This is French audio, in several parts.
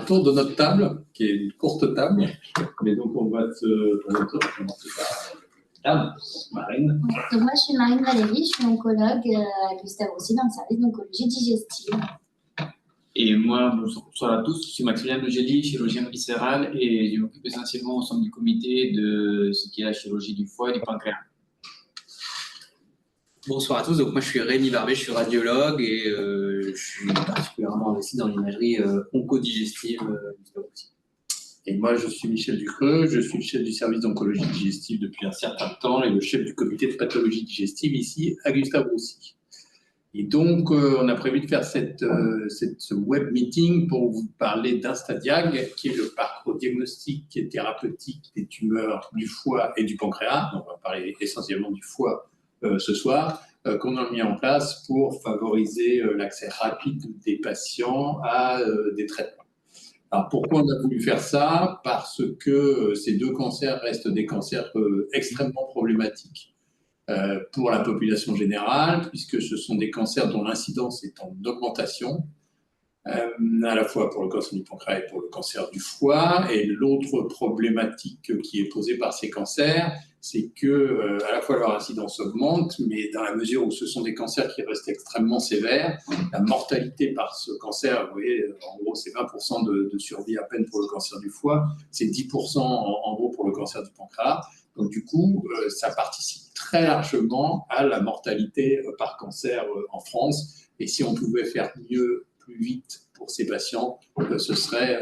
un tour de notre table, qui est une courte table. Mais donc, on va commencer par Marine. Donc, moi, je suis Marine Valéry, je suis oncologue à Gustave Roussy dans le service d'oncologie digestive. Et moi, bonsoir à tous, je suis Maximilien Logeli, chirurgien viscéral, et je m'occupe essentiellement au sein du comité de ce qui est la chirurgie du foie et du pancréas. Bonsoir à tous, donc moi je suis Rémi Barbet, je suis radiologue et je suis particulièrement investi dans l'imagerie oncodigestive aussi. Et moi je suis Michel Ducreux, je suis le chef du service d'oncologie digestive depuis un certain temps et le chef du comité de pathologie digestive ici à Gustave Roussy. Et donc on a prévu de faire ce web meeting pour vous parler d'Instadiag, qui est le parcours diagnostique et thérapeutique des tumeurs du foie et du pancréas. Donc on va parler essentiellement du foie ce soir, qu'on a mis en place pour favoriser l'accès rapide des patients à des traitements. Alors pourquoi on a voulu faire ça? Parce que ces deux cancers restent des cancers extrêmement problématiques pour la population générale, puisque ce sont des cancers dont l'incidence est en augmentation, à la fois pour le cancer du pancréas et pour le cancer du foie. Et l'autre problématique qui est posée par ces cancers, c'est que à la fois leur incidence augmente, mais dans la mesure où ce sont des cancers qui restent extrêmement sévères, la mortalité par ce cancer, vous voyez, en gros, c'est 20% de survie à peine pour le cancer du foie, c'est 10% en gros pour le cancer du pancréas. Donc du coup, ça participe très largement à la mortalité par cancer en France. Et si on pouvait faire mieux, plus vite pour ces patients, ce serait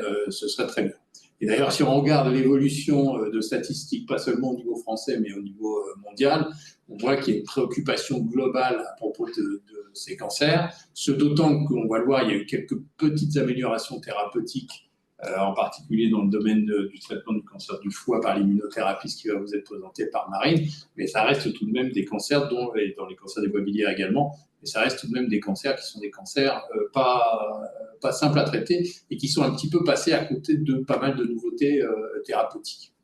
très bien. Et d'ailleurs, si on regarde l'évolution de statistiques, pas seulement au niveau français, mais au niveau mondial, on voit qu'il y a une préoccupation globale à propos de ces cancers. Ce d'autant qu'on va le voir, il y a eu quelques petites améliorations thérapeutiques, en particulier dans le domaine du traitement du cancer du foie par l'immunothérapie, ce qui va vous être présenté par Marine, mais ça reste tout de même des cancers, et dans les cancers des voies biliaires également, mais ça reste tout de même des cancers qui sont des cancers pas simples à traiter et qui sont un petit peu passés à côté de pas mal de nouveautés thérapeutiques.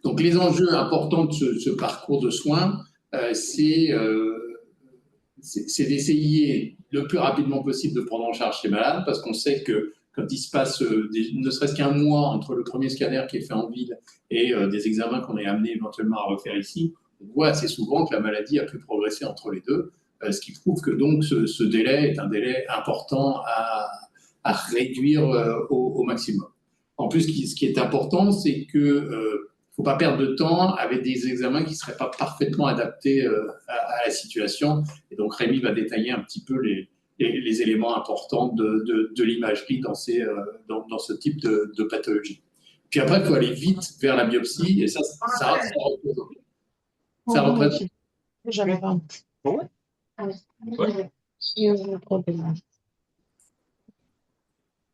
Donc les enjeux importants de ce parcours de soins, c'est d'essayer le plus rapidement possible de prendre en charge ces malades, parce qu'on sait que quand il se passe ne serait-ce qu'un mois entre le premier scanner qui est fait en ville et des examens qu'on est amené éventuellement à refaire ici, on voit assez souvent que la maladie a pu progresser entre les deux. Ce qui prouve que donc ce délai est un délai important à réduire au maximum. En plus, ce qui est important, c'est qu'il ne faut pas perdre de temps avec des examens qui ne seraient pas parfaitement adaptés à la situation. Et donc Rémi va détailler un petit peu les éléments importants de l'imagerie dans ce type de pathologie. Puis après, il faut aller vite vers la biopsie, et ça représente. J'avais pas. Ouais.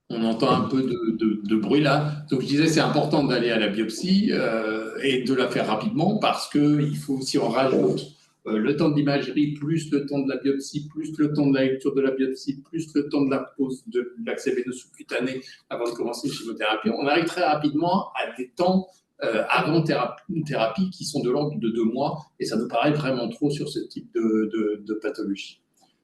On entend un peu de bruit là. Donc je disais, c'est important d'aller à la biopsie et de la faire rapidement, parce qu'il faut, si on rajoute le temps de l'imagerie, plus le temps de la biopsie, plus le temps de la lecture de la biopsie, plus le temps de la pose de l'accès veineux sous-cutané avant de commencer une chimiothérapie, on arrive très rapidement à des temps avant thérapie qui sont de l'ordre de 2 mois, et ça nous paraît vraiment trop sur ce type de pathologie.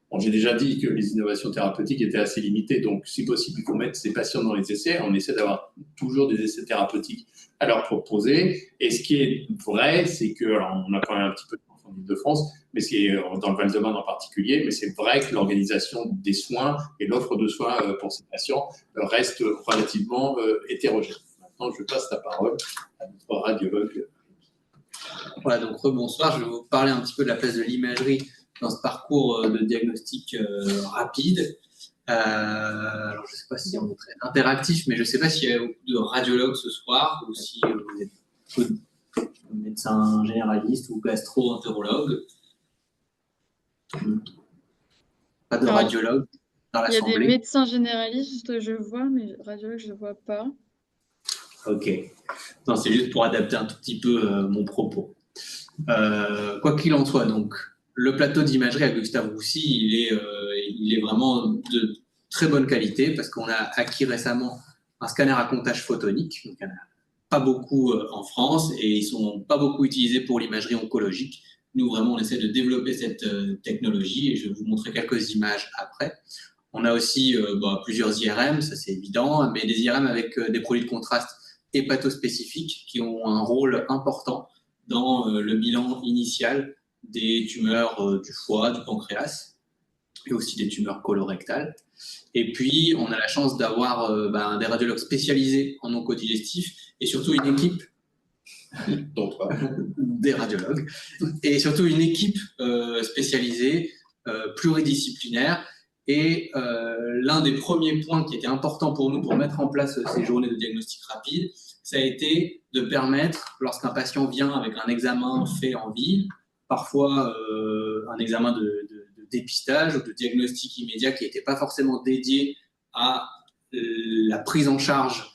Bon, j'ai déjà dit que les innovations thérapeutiques étaient assez limitées, donc si possible, il faut mettre ces patients dans les essais. On essaie d'avoir toujours des essais thérapeutiques à leur proposer. Et ce qui est vrai, c'est que, alors on a parlé un petit peu en Île-de-France, mais c'est dans le Val-de-Marne en particulier, mais c'est vrai que l'organisation des soins et l'offre de soins pour ces patients reste relativement hétérogène. Maintenant, je passe la parole à notre radiologue. Voilà, donc bonsoir, je vais vous parler un petit peu de la place de l'imagerie dans ce parcours de diagnostic rapide. Alors, je ne sais pas si on est très interactif, mais je ne sais pas s'il y a beaucoup de radiologues ce soir ou si vous êtes beaucoup de médecins généralistes ou gastro-entérologues. Pas de radiologues dans l'assemblée. Il y a des médecins généralistes, je vois, mais radiologues, je ne vois pas. Ok. Non, c'est juste pour adapter un tout petit peu mon propos. Quoi qu'il en soit, donc, le plateau d'imagerie à Gustave Roussy, il est vraiment de très bonne qualité, parce qu'on a acquis récemment un scanner à comptage photonique. Donc, il n'y en a pas beaucoup en France et ils ne sont pas beaucoup utilisés pour l'imagerie oncologique. Nous, vraiment, on essaie de développer cette technologie et je vais vous montrer quelques images après. On a aussi plusieurs IRM, ça c'est évident, mais des IRM avec des produits de contraste hépatospécifiques qui ont un rôle important dans le bilan initial des tumeurs du foie, du pancréas et aussi des tumeurs colorectales. Et puis, on a la chance d'avoir des radiologues spécialisés en oncodigestif et surtout une équipe des radiologues et surtout une équipe spécialisée, pluridisciplinaire. Et l'un des premiers points qui était important pour nous pour mettre en place ces journées de diagnostic rapide, ça a été de permettre, lorsqu'un patient vient avec un examen fait en ville, parfois un examen de dépistage ou de diagnostic immédiat qui n'était pas forcément dédié à la prise en charge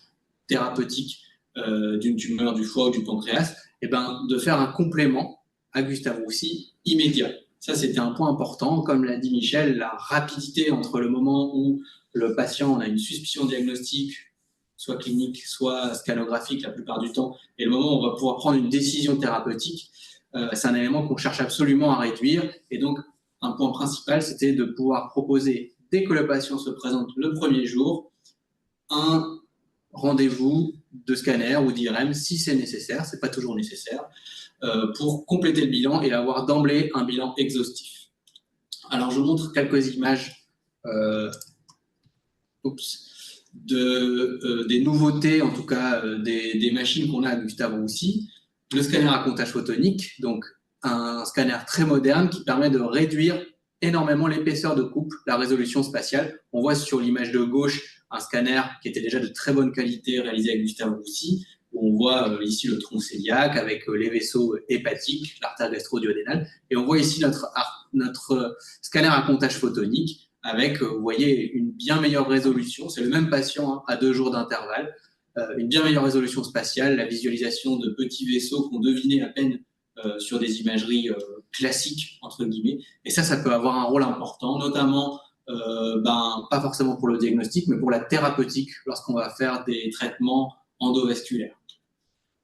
thérapeutique d'une tumeur du foie ou du pancréas, et de faire un complément à Gustave Roussy immédiat. Ça, c'était un point important. Comme l'a dit Michel, la rapidité entre le moment où le patient a une suspicion diagnostique, soit clinique, soit scanographique la plupart du temps, et le moment où on va pouvoir prendre une décision thérapeutique, c'est un élément qu'on cherche absolument à réduire. Et donc, un point principal, c'était de pouvoir proposer, dès que le patient se présente le premier jour, un rendez-vous de scanner ou d'IRM si c'est nécessaire, c'est pas toujours nécessaire, pour compléter le bilan et avoir d'emblée un bilan exhaustif. Alors, je vous montre quelques images des nouveautés, en tout cas des machines qu'on a à Gustave Roussy. Le scanner à comptage photonique, donc un scanner très moderne qui permet de réduire énormément l'épaisseur de coupe, la résolution spatiale. On voit sur l'image de gauche un scanner qui était déjà de très bonne qualité réalisé avec Gustave Roussy, où on voit ici le tronc cœliaque avec les vaisseaux hépatiques, l'artère gastro-duodénale, et on voit ici notre scanner à comptage photonique avec, vous voyez, une bien meilleure résolution. C'est le même patient à 2 jours d'intervalle, une bien meilleure résolution spatiale, la visualisation de petits vaisseaux qu'on devinait à peine sur des imageries classiques, entre guillemets. Et ça peut avoir un rôle important, notamment, pas forcément pour le diagnostic, mais pour la thérapeutique, lorsqu'on va faire des traitements endovasculaires.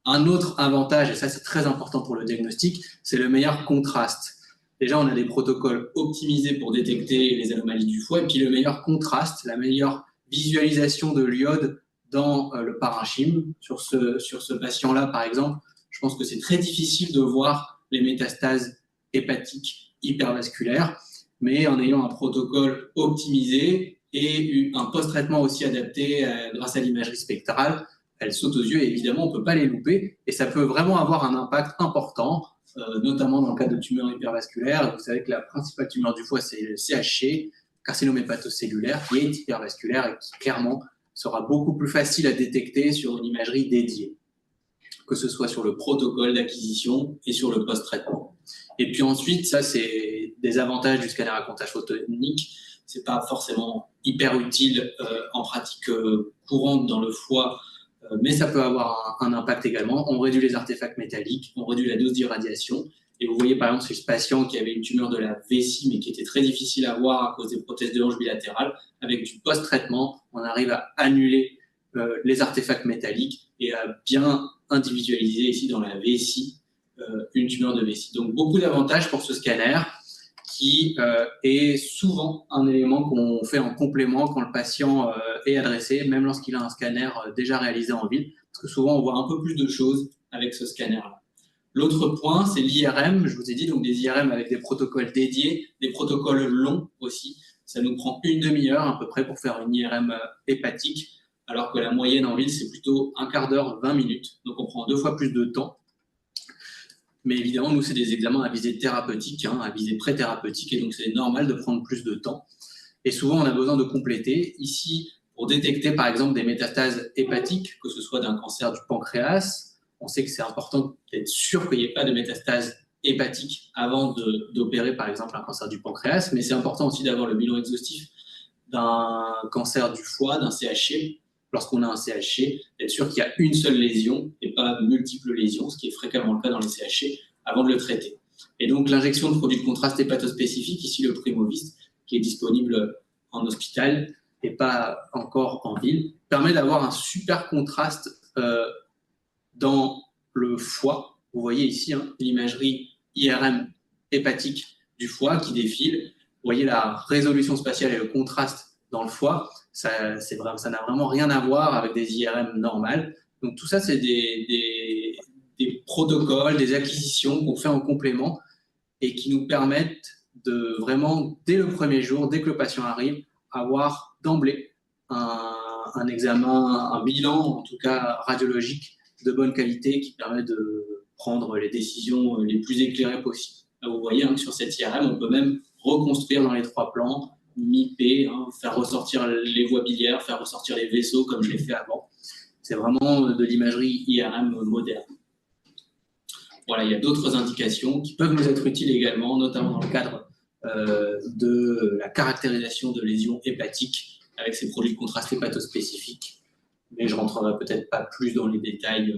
Un autre avantage, et ça c'est très important pour le diagnostic, c'est le meilleur contraste. Déjà, on a des protocoles optimisés pour détecter les anomalies du foie, et puis le meilleur contraste, la meilleure visualisation de l'iode dans le parenchyme. Sur ce patient-là, par exemple, je pense que c'est très difficile de voir les métastases hépatiques hypervasculaires, mais en ayant un protocole optimisé et un post-traitement aussi adapté grâce à l'imagerie spectrale, elles sautent aux yeux et évidemment, on ne peut pas les louper. Et ça peut vraiment avoir un impact important, notamment dans le cas de tumeurs hypervasculaires. Vous savez que la principale tumeur du foie, c'est le CHC, carcinome hépatocellulaire, qui est hypervasculaire et qui, clairement, sera beaucoup plus facile à détecter sur une imagerie dédiée, que ce soit sur le protocole d'acquisition et sur le post-traitement. Et puis ensuite, ça, c'est des avantages du scanner à comptage photonique. Ce n'est pas forcément hyper utile en pratique courante dans le foie, mais ça peut avoir un impact également. On réduit les artefacts métalliques, on réduit la dose d'irradiation. Et vous voyez par exemple sur ce patient qui avait une tumeur de la vessie, mais qui était très difficile à voir à cause des prothèses de hanche bilatérales, avec du post-traitement, on arrive à annuler les artefacts métalliques et à bien individualiser ici dans la vessie une tumeur de vessie. Donc beaucoup d'avantages pour ce scanner qui est souvent un élément qu'on fait en complément quand le patient est adressé, même lorsqu'il a un scanner déjà réalisé en ville, parce que souvent on voit un peu plus de choses avec ce scanner-là. L'autre point, c'est l'IRM. Je vous ai dit, donc des IRM avec des protocoles dédiés, des protocoles longs aussi. Ça nous prend une demi-heure à peu près pour faire une IRM hépatique, alors que la moyenne en ville, c'est plutôt un quart d'heure, 20 minutes. Donc on prend 2 fois plus de temps. Mais évidemment, nous, c'est des examens à visée thérapeutique, à visée pré-thérapeutique, et donc c'est normal de prendre plus de temps. Et souvent, on a besoin de compléter. Ici, pour détecter, par exemple, des métastases hépatiques, que ce soit d'un cancer du pancréas, on sait que c'est important d'être sûr qu'il n'y ait pas de métastases hépatiques avant d'opérer, par exemple, un cancer du pancréas, mais c'est important aussi d'avoir le bilan exhaustif d'un cancer du foie, d'un CHC. Lorsqu'on a un CHC, d'être sûr qu'il y a une seule lésion et pas multiples lésions, ce qui est fréquemment le cas dans les CHC, avant de le traiter. Et donc, l'injection de produits de contraste hépatospécifique, ici le Primovist, qui est disponible en hôpital et pas encore en ville, permet d'avoir un super contraste dans le foie. Vous voyez ici l'imagerie IRM hépatique du foie qui défile. Vous voyez la résolution spatiale et le contraste dans le foie. Ça n'a vraiment rien à voir avec des IRM normales. Donc tout ça, c'est des protocoles, des acquisitions qu'on fait en complément et qui nous permettent de vraiment, dès le premier jour, dès que le patient arrive, avoir d'emblée un examen, un bilan, en tout cas radiologique, de bonne qualité qui permet de prendre les décisions les plus éclairées possibles. Là, vous voyez que sur cette IRM, on peut même reconstruire dans les 3 plans, MIP, faire ressortir les voies biliaires, faire ressortir les vaisseaux comme je l'ai fait avant. C'est vraiment de l'imagerie IRM moderne. Voilà, il y a d'autres indications qui peuvent nous être utiles également, notamment dans le cadre de la caractérisation de lésions hépatiques avec ces produits de contraste hépatospécifiques. Mais je ne rentrerai peut-être pas plus dans les détails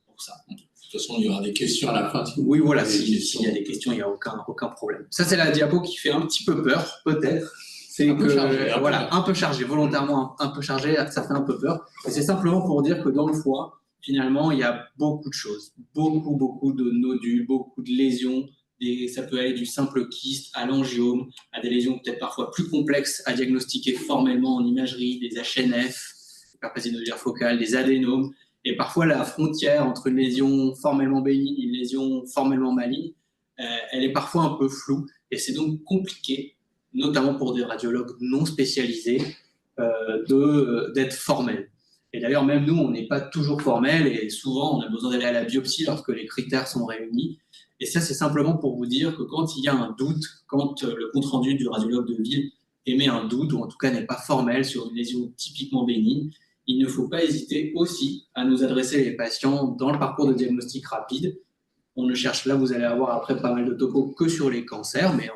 pour ça. De toute façon, il y aura des questions à la fin. Oui, voilà, s'il y a des questions, il n'y a aucun problème. Ça, c'est la diapo qui fait un petit peu peur, peut-être. C'est un peu chargé, volontairement un peu chargé, ça fait un peu peur. Et c'est simplement pour dire que dans le foie, finalement, il y a beaucoup de choses, beaucoup de nodules, beaucoup de lésions. Ça peut aller du simple kyste à l'angiome, à des lésions peut-être parfois plus complexes à diagnostiquer formellement en imagerie, des HNF, hyperplasie nodulaire focale, des adénomes. Et parfois, la frontière entre une lésion formellement bénigne et une lésion formellement maligne, elle est parfois un peu floue. Et c'est donc compliqué, notamment pour des radiologues non spécialisés, d'être formels. Et d'ailleurs, même nous, on n'est pas toujours formels et souvent, on a besoin d'aller à la biopsie lorsque les critères sont réunis. Et ça, c'est simplement pour vous dire que quand il y a un doute, quand le compte-rendu du radiologue de ville émet un doute, ou en tout cas n'est pas formel sur une lésion typiquement bénigne, il ne faut pas hésiter aussi à nous adresser les patients dans le parcours de diagnostic rapide. On ne cherche là, vous allez avoir après pas mal de topos que sur les cancers, mais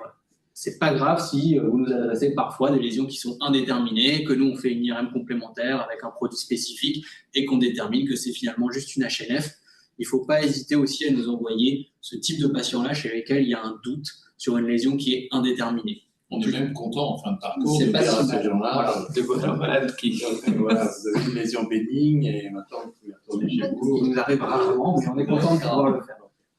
c'est pas grave si vous nous adressez parfois des lésions qui sont indéterminées, que nous on fait une IRM complémentaire avec un produit spécifique et qu'on détermine que c'est finalement juste une HNF. Il ne faut pas hésiter aussi à nous envoyer ce type de patients-là chez lesquels il y a un doute sur une lésion qui est indéterminée. On est même content en fin de parcours de dire dire à ces gens-là, de voir un malade qui... voilà, vous avez une lésion bénigne et maintenant vous pouvez retourner chez vous. Il nous arrive rarement, mais on est content de pouvoir le faire.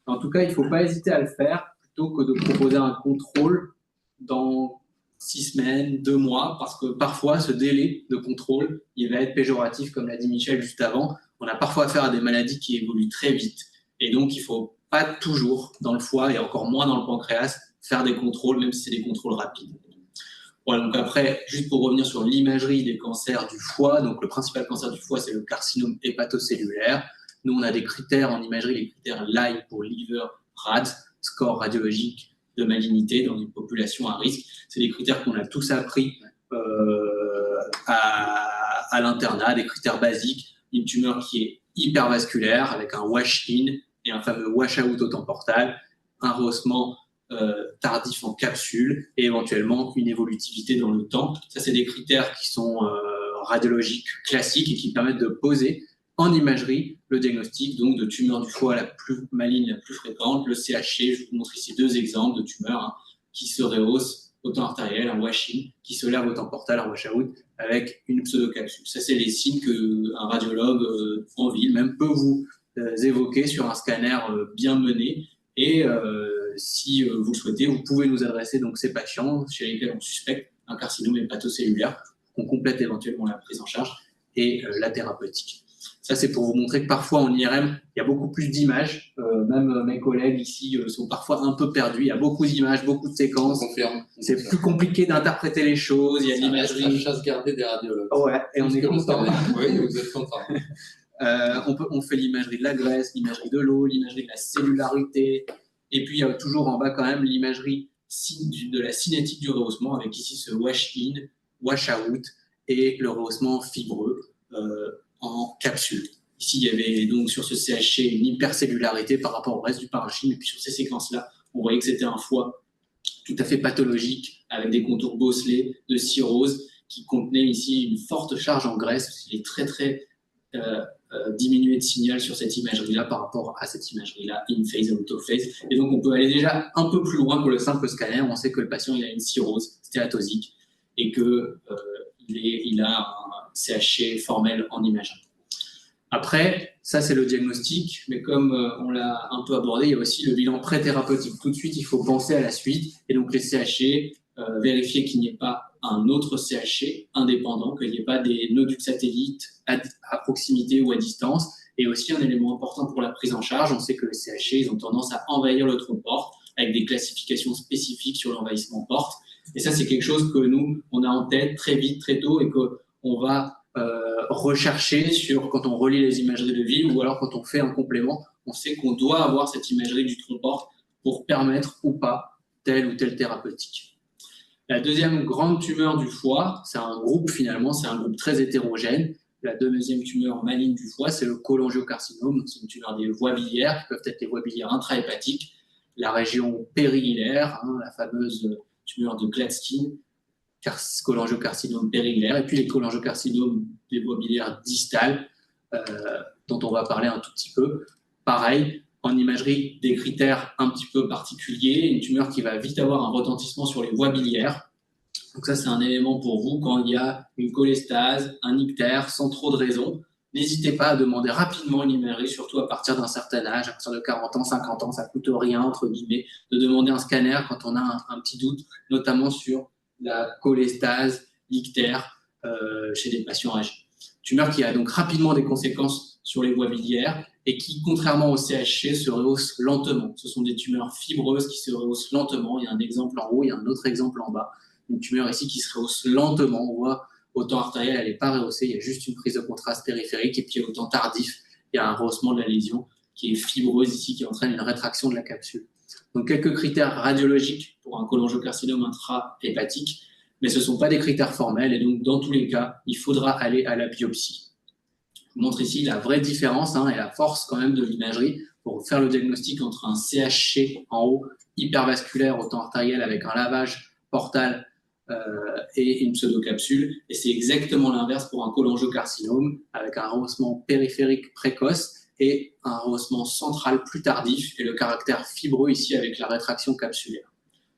En tout cas, il ne faut pas hésiter à le faire plutôt que de proposer un contrôle dans 6 semaines, 2 mois, parce que parfois, ce délai de contrôle, il va être péjoratif, comme l'a dit Michel juste avant. On a parfois affaire à des maladies qui évoluent très vite. Et donc, il ne faut pas toujours, dans le foie et encore moins dans le pancréas, faire des contrôles, même si c'est des contrôles rapides. Voilà, donc après, juste pour revenir sur l'imagerie des cancers du foie, donc le principal cancer du foie, c'est le carcinome hépatocellulaire. Nous, on a des critères en imagerie, les critères LIE pour Liver RAD, score radiologique de malignité dans une population à risque. C'est des critères qu'on a tous appris à l'internat, des critères basiques. Une tumeur qui est hypervasculaire avec un wash-in et un fameux wash-out au temps portal, un rehaussement tardif en capsule et éventuellement une évolutivité dans le temps. Ça, c'est des critères qui sont radiologiques classiques et qui permettent de poser en imagerie le diagnostic donc de tumeur du foie la plus maligne, la plus fréquente, le CHC. Je vous montre ici 2 exemples de tumeurs qui se rehaussent au temps artériel, un wash-in, qui se lève au temps portal, un wash-out, avec une pseudocapsule. Ça, c'est les signes qu'un radiologue en ville même peut vous évoquer sur un scanner bien mené. Et si vous le souhaitez, vous pouvez nous adresser donc ces patients chez lesquels on suspecte un carcinome hépatocellulaire, qu'on complète éventuellement la prise en charge et la thérapeutique. Ça, c'est pour vous montrer que parfois en IRM, il y a beaucoup plus d'images. Même mes collègues ici sont parfois un peu perdus. Il y a beaucoup d'images, beaucoup de séquences. C'est plus compliqué d'interpréter les choses. Il y a de l'imagerie. C'est la chasse gardée des radiologues. Ouais, et on est content. Oui, vous êtes content. On fait l'imagerie de la graisse, l'imagerie de l'eau, l'imagerie de la cellularité. Et puis, il y a toujours en bas quand même l'imagerie de la cinétique du rehaussement, avec ici ce wash-in, wash-out et le rehaussement fibreux en capsule. Ici, il y avait donc sur ce CHC une hypercellularité par rapport au reste du parenchyme. Et puis sur ces séquences-là, on voyait que c'était un foie tout à fait pathologique, avec des contours bosselés de cirrhose, qui contenait ici une forte charge en graisse, parce qu'il est très diminué de signal sur cette imagerie-là par rapport à cette imagerie-là, in-phase, out-of-phase. Et donc, on peut aller déjà un peu plus loin que le simple scanner. On sait que le patient il a une cirrhose stéatosique et qu'il a un CHC formel en imagerie. Après, ça, c'est le diagnostic, mais comme on l'a un peu abordé, il y a aussi le bilan pré-thérapeutique. Tout de suite, il faut penser à la suite. Et donc, les CHC, vérifier qu'il n'y ait pas un autre CHC indépendant, qu'il n'y ait pas des nodules satellites à proximité ou à distance. Et aussi un élément important pour la prise en charge, on sait que les CHC ils ont tendance à envahir le tronc porte avec des classifications spécifiques sur l'envahissement porte. Et ça, c'est quelque chose que nous, on a en tête très vite, très tôt, et qu'on va rechercher quand on relie les imageries de ville ou alors quand on fait un complément. On sait qu'on doit avoir cette imagerie du tronc porte pour permettre ou pas telle ou telle thérapeutique. La deuxième grande tumeur du foie, c'est un groupe finalement, c'est un groupe très hétérogène. La deuxième tumeur maligne du foie, c'est le cholangiocarcinome. C'est une tumeur des voies biliaires, qui peuvent être les voies biliaires intrahépatiques, la région périhilaire, la fameuse tumeur de Klatskin, cholangiocarcinome périhilaire, et puis les cholangiocarcinomes des voies biliaires distales, dont on va parler un tout petit peu. Pareil, en imagerie, des critères un petit peu particuliers, une tumeur qui va vite avoir un retentissement sur les voies biliaires. Donc ça, c'est un élément pour vous quand il y a une cholestase, un ictère, sans trop de raison. N'hésitez pas à demander rapidement une imagerie, surtout à partir d'un certain âge, à partir de 40 ans, 50 ans, ça ne coûte rien, entre guillemets, de demander un scanner quand on a un petit doute, notamment sur la cholestase, l'ictère chez des patients âgés. Tumeur qui a donc rapidement des conséquences sur les voies biliaires et qui, contrairement au CHC, se rehausse lentement. Ce sont des tumeurs fibreuses qui se rehaussent lentement. Il y a un exemple en haut, il y a un autre exemple en bas. Une tumeur ici qui se rehausse lentement. On voit au temps artériel, elle n'est pas rehaussée, il y a juste une prise de contraste périphérique. Et puis au temps tardif, il y a un rehaussement de la lésion qui est fibreuse ici, qui entraîne une rétraction de la capsule. Donc quelques critères radiologiques pour un cholangiocarcinome intrahépatique, mais ce ne sont pas des critères formels. Et donc dans tous les cas, il faudra aller à la biopsie. Je vous montre ici la vraie différence et la force quand même de l'imagerie pour faire le diagnostic entre un CHC en haut, hypervasculaire au temps artériel avec un lavage portal et une pseudocapsule. Et c'est exactement l'inverse pour un cholangiocarcinome avec un rehaussement périphérique précoce et un rehaussement central plus tardif et le caractère fibreux ici avec la rétraction capsulaire.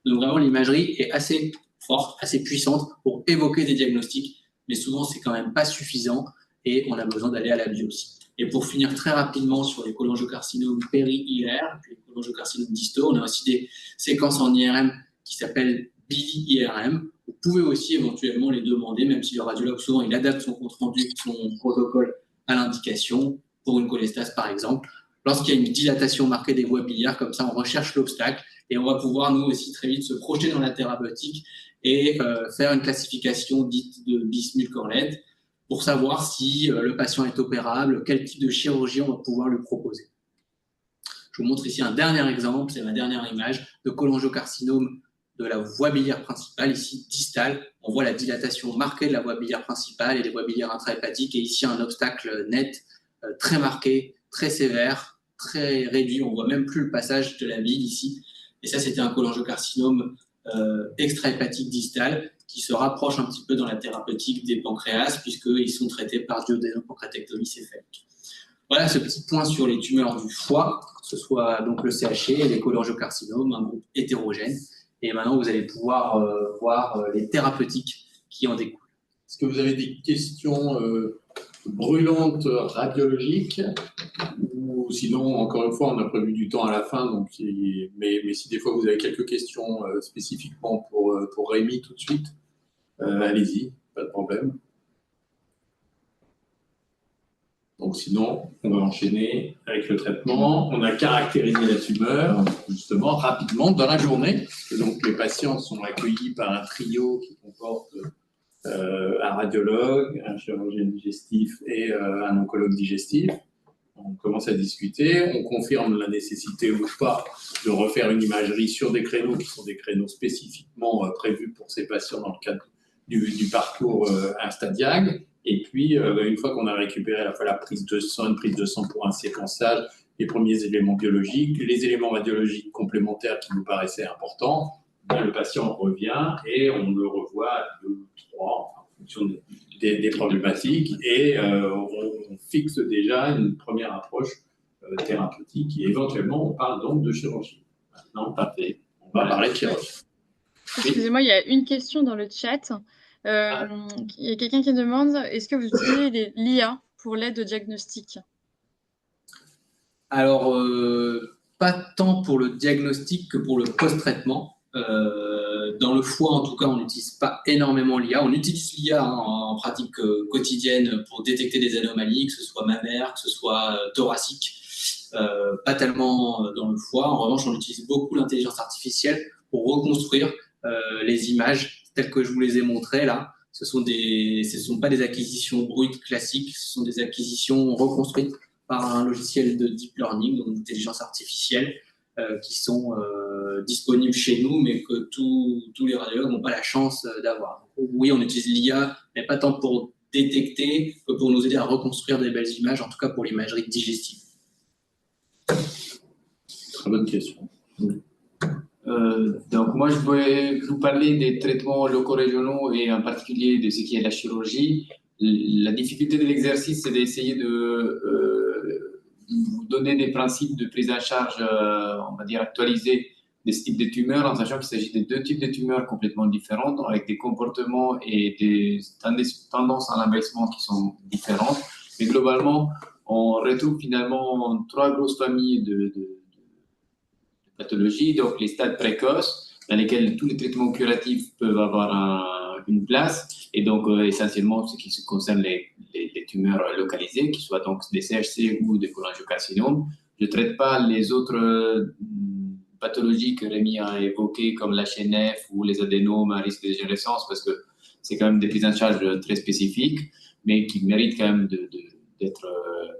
Donc vraiment, l'imagerie est assez forte, assez puissante pour évoquer des diagnostics, mais souvent, c'est quand même pas suffisant et on a besoin d'aller à la biopsie. Et pour finir très rapidement sur les cholangiocarcinomes périhilaires, les cholangiocarcinomes distaux, on a aussi des séquences en IRM qui s'appellent BILI-IRM. Vous pouvez aussi éventuellement les demander, même si le radiologue, souvent, il adapte son compte-rendu, son protocole à l'indication, pour une cholestase par exemple. Lorsqu'il y a une dilatation marquée des voies biliaires, comme ça, on recherche l'obstacle et on va pouvoir, nous aussi, très vite se projeter dans la thérapeutique et faire une classification dite de Bismuth-Corlett pour savoir si le patient est opérable, quel type de chirurgie on va pouvoir lui proposer. Je vous montre ici un dernier exemple, c'est ma dernière image de cholangiocarcinome de la voie biliaire principale, ici distale. On voit la dilatation marquée de la voie biliaire principale et des voies biliaires intrahépatiques, et ici un obstacle net, très marqué, très sévère, très réduit. On ne voit même plus le passage de la bile ici. Et ça, c'était un cholangiocarcinome extrahépatique distal qui se rapproche un petit peu dans la thérapeutique des pancréas puisqu'ils sont traités par duodénopancréatectomie céphalique. Voilà ce petit point sur les tumeurs du foie, que ce soit donc le CHC et les cholangiocarcinomes, un groupe hétérogène. Et maintenant, vous allez pouvoir voir les thérapeutiques qui en découlent. Est-ce que vous avez des questions brûlantes radiologiques? Ou sinon, encore une fois, on a prévu du temps à la fin, donc, mais si des fois vous avez quelques questions spécifiquement pour Rémi tout de suite, allez-y, pas de problème. Donc sinon, on va enchaîner avec le traitement. On a caractérisé la tumeur, justement, rapidement dans la journée. Et donc les patients sont accueillis par un trio qui comporte un radiologue, un chirurgien digestif et un oncologue digestif. On commence à discuter, on confirme la nécessité ou pas de refaire une imagerie sur des créneaux qui sont des créneaux spécifiquement prévus pour ces patients dans le cadre du parcours Instadiag. Et puis, une fois qu'on a récupéré à la fois la prise de sang, une prise de sang pour un séquençage, les premiers éléments biologiques, les éléments radiologiques complémentaires qui nous paraissaient importants, le patient revient et on le revoit à 2 ou 3 en fonction des problématiques et on fixe déjà une première approche thérapeutique et éventuellement on parle donc de chirurgie. Maintenant, parfait. On va parler de chirurgie. Excusez-moi, il y a une question dans le chat. Il y a quelqu'un qui demande, est-ce que vous utilisez l'IA pour l'aide au diagnostic? Alors, pas tant pour le diagnostic que pour le post-traitement. Dans le foie, en tout cas, on n'utilise pas énormément l'IA. On utilise l'IA en pratique quotidienne pour détecter des anomalies, que ce soit mammaire, que ce soit thoracique, pas tellement dans le foie. En revanche, on utilise beaucoup l'intelligence artificielle pour reconstruire les images telles que je vous les ai montrées là. Ce sont pas des acquisitions brutes classiques, ce sont des acquisitions reconstruites par un logiciel de deep learning, donc d'intelligence artificielle, qui sont disponibles chez nous, mais que tous les radiologues n'ont pas la chance d'avoir. Oui, on utilise l'IA, mais pas tant pour détecter que pour nous aider à reconstruire des belles images, en tout cas pour l'imagerie digestive. Très bonne question. Donc, moi, je voulais vous parler des traitements locaux régionaux et en particulier de ce qui est la chirurgie. La difficulté de l'exercice, c'est d'essayer de vous donner des principes de prise en charge, on va dire, actualisés de ce type de tumeurs, en sachant qu'il s'agit de deux types de tumeurs complètement différentes, avec des comportements et des tendances à l'envahissement qui sont différentes. Mais globalement, on retrouve finalement trois grosses familles de pathologies, donc les stades précoces, dans lesquels tous les traitements curatifs peuvent avoir une place, et donc essentiellement ce qui concerne les tumeurs localisées, qui soient donc des CHC ou des cholangiocarcinomes. Je ne traite pas les autres pathologies que Rémi a évoquées, comme la HNF ou les adénomes à risque de dégénérescence, parce que c'est quand même des prises en charge très spécifiques, mais qui méritent quand même d'être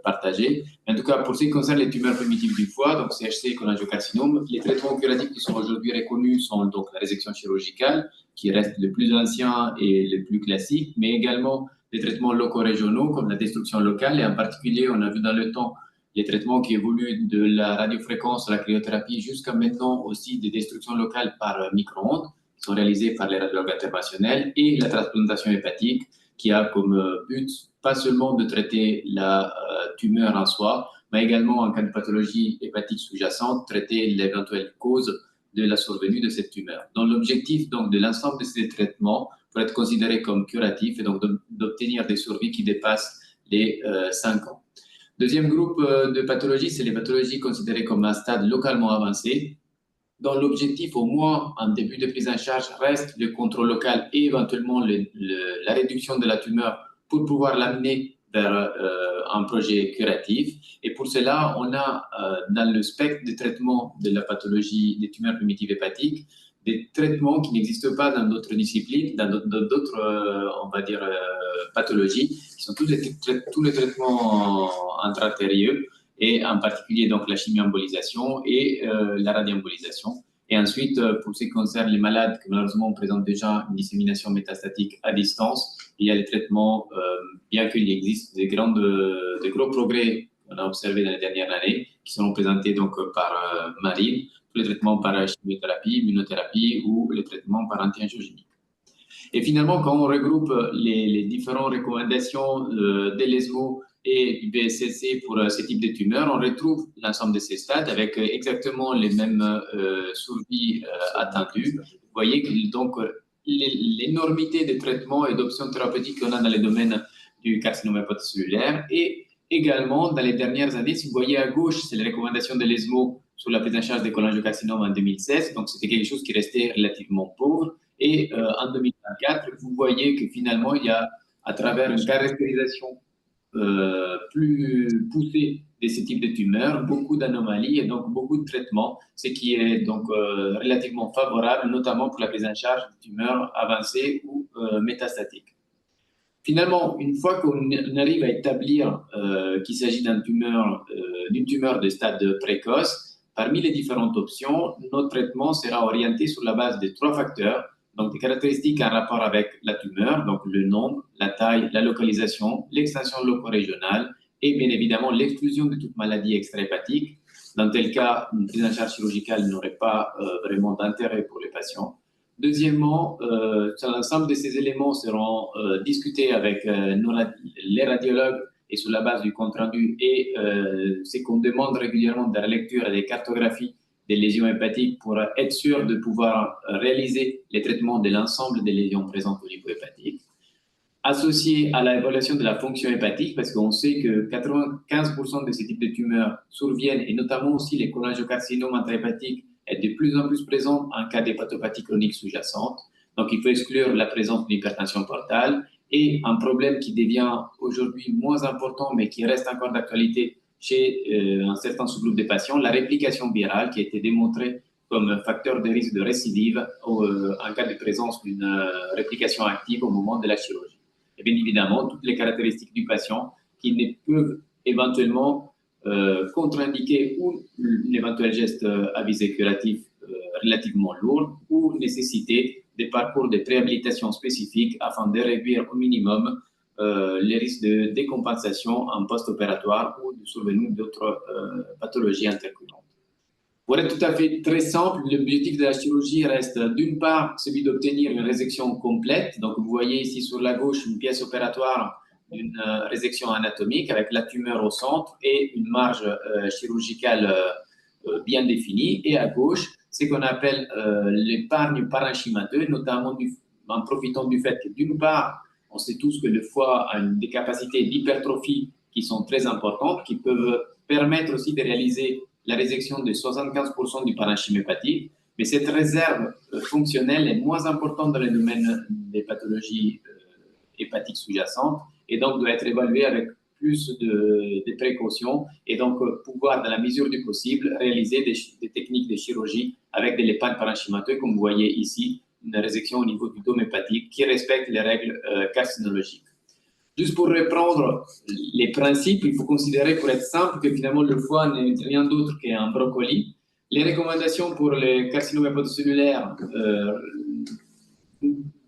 partagées. En tout cas, pour ce qui concerne les tumeurs primitives du foie, donc CHC et cholangiocarcinome, les traitements curatifs qui sont aujourd'hui reconnus sont donc la résection chirurgicale, qui reste le plus ancien et le plus classique, mais également des traitements locaux régionaux comme la destruction locale, et en particulier, on a vu dans le temps les traitements qui évoluent de la radiofréquence, la cryothérapie, jusqu'à maintenant aussi des destructions locales par micro-ondes, qui sont réalisées par les radiologues interventionnels, et la transplantation hépatique, qui a comme but pas seulement de traiter la tumeur en soi, mais également en cas de pathologie hépatique sous-jacente, traiter l'éventuelle cause de la survenue de cette tumeur. Donc l'objectif donc de l'ensemble de ces traitements pour être considéré comme curatif et donc d'obtenir des survies qui dépassent les 5 ans. Deuxième groupe de pathologies, c'est les pathologies considérées comme un stade localement avancé, dont l'objectif, au moins en début de prise en charge, reste le contrôle local et éventuellement la réduction de la tumeur pour pouvoir l'amener vers un projet curatif. Et pour cela, on a dans le spectre de traitement de la pathologie des tumeurs primitives hépatiques, des traitements qui n'existent pas dans d'autres disciplines, dans d'autres, on va dire, pathologies, qui sont tous les traitements intra-artérieux, et en particulier donc la chimioembolisation et la radioembolisation. Et ensuite, pour ce qui concerne les malades qui malheureusement présentent déjà une dissémination métastatique à distance, il y a les traitements, bien qu'il existe de gros progrès qu'on a observés dans les dernières années, qui seront présentés donc par Marine, tous les traitements par chimiothérapie, immunothérapie ou les traitements par anti-angiogénique. Et finalement, quand on regroupe les différentes recommandations de l'ESMO et du BSCC pour ce type de tumeurs, on retrouve l'ensemble de ces stades avec exactement les mêmes survies attendues. Vous voyez que donc l'énormité de traitements et d'options thérapeutiques qu'on a dans les domaines du carcinome hépatocellulaire, et également dans les dernières années, si vous voyez à gauche, c'est les recommandations de l'ESMO sur la prise en charge des cholangiocarcinomes en 2016, donc c'était quelque chose qui restait relativement pauvre. Et en 2024, vous voyez que finalement, il y a, à travers une caractérisation plus poussée de ce type de tumeurs, beaucoup d'anomalies et donc beaucoup de traitements, ce qui est donc relativement favorable, notamment pour la prise en charge de tumeurs avancées ou métastatiques. Finalement, une fois qu'on arrive à établir qu'il s'agit d'une tumeur de stade précoce, parmi les différentes options, notre traitement sera orienté sur la base de 3 facteurs, donc des caractéristiques en rapport avec la tumeur, donc le nombre, la taille, la localisation, l'extension loco-régionale et bien évidemment l'exclusion de toute maladie extra-hépatique. Dans tel cas, une prise en charge chirurgicale n'aurait pas vraiment d'intérêt pour les patients. Deuxièmement, l'ensemble de ces éléments seront discutés avec les radiologues et sur la base du compte-rendu, et c'est qu'on demande régulièrement de la lecture et des cartographies des lésions hépatiques pour être sûr de pouvoir réaliser les traitements de l'ensemble des lésions présentes au niveau hépatique. Associé à l'évaluation de la fonction hépatique, parce qu'on sait que 95% de ces types de tumeurs surviennent, et notamment aussi les cholangiocarcinomes intrahépatiques est de plus en plus présente en cas d'hépatopathie chronique sous-jacente. Donc, il faut exclure la présence d'une hypertension portale et un problème qui devient aujourd'hui moins important, mais qui reste encore d'actualité chez un certain sous-groupe de patients, la réplication virale qui a été démontrée comme facteur de risque de récidive en cas de présence d'une réplication active au moment de la chirurgie. Et bien évidemment, toutes les caractéristiques du patient qui ne peuvent éventuellement contre-indiquer ou un éventuel geste à visée curative relativement lourd ou nécessiter des parcours de préhabilitation spécifiques afin de réduire au minimum les risques de décompensation en post-opératoire ou de survenue d'autres pathologies intercurrentes. Pour être tout à fait très simple, l'objectif de la chirurgie reste d'une part celui d'obtenir une résection complète. Donc, vous voyez ici sur la gauche une pièce opératoire d'une résection anatomique avec la tumeur au centre et une marge chirurgicale bien définie. Et à gauche, ce qu'on appelle l'épargne parenchymateuse, notamment en profitant du fait que d'une part, on sait tous que le foie a des capacités d'hypertrophie qui sont très importantes, qui peuvent permettre aussi de réaliser la résection de 75% du parenchyme hépatique, mais cette réserve fonctionnelle est moins importante dans le domaine des pathologies hépatiques sous-jacentes et donc doit être évaluée avec plus de précautions et donc pouvoir, dans la mesure du possible, réaliser des techniques de chirurgie avec de l'épargne parenchymateuse, comme vous voyez ici, une résection au niveau du dôme hépatique qui respecte les règles carcinologiques. Juste pour reprendre les principes, il faut considérer, pour être simple, que finalement le foie n'est rien d'autre qu'un brocoli. Les recommandations pour les carcinomes hépatocellulaires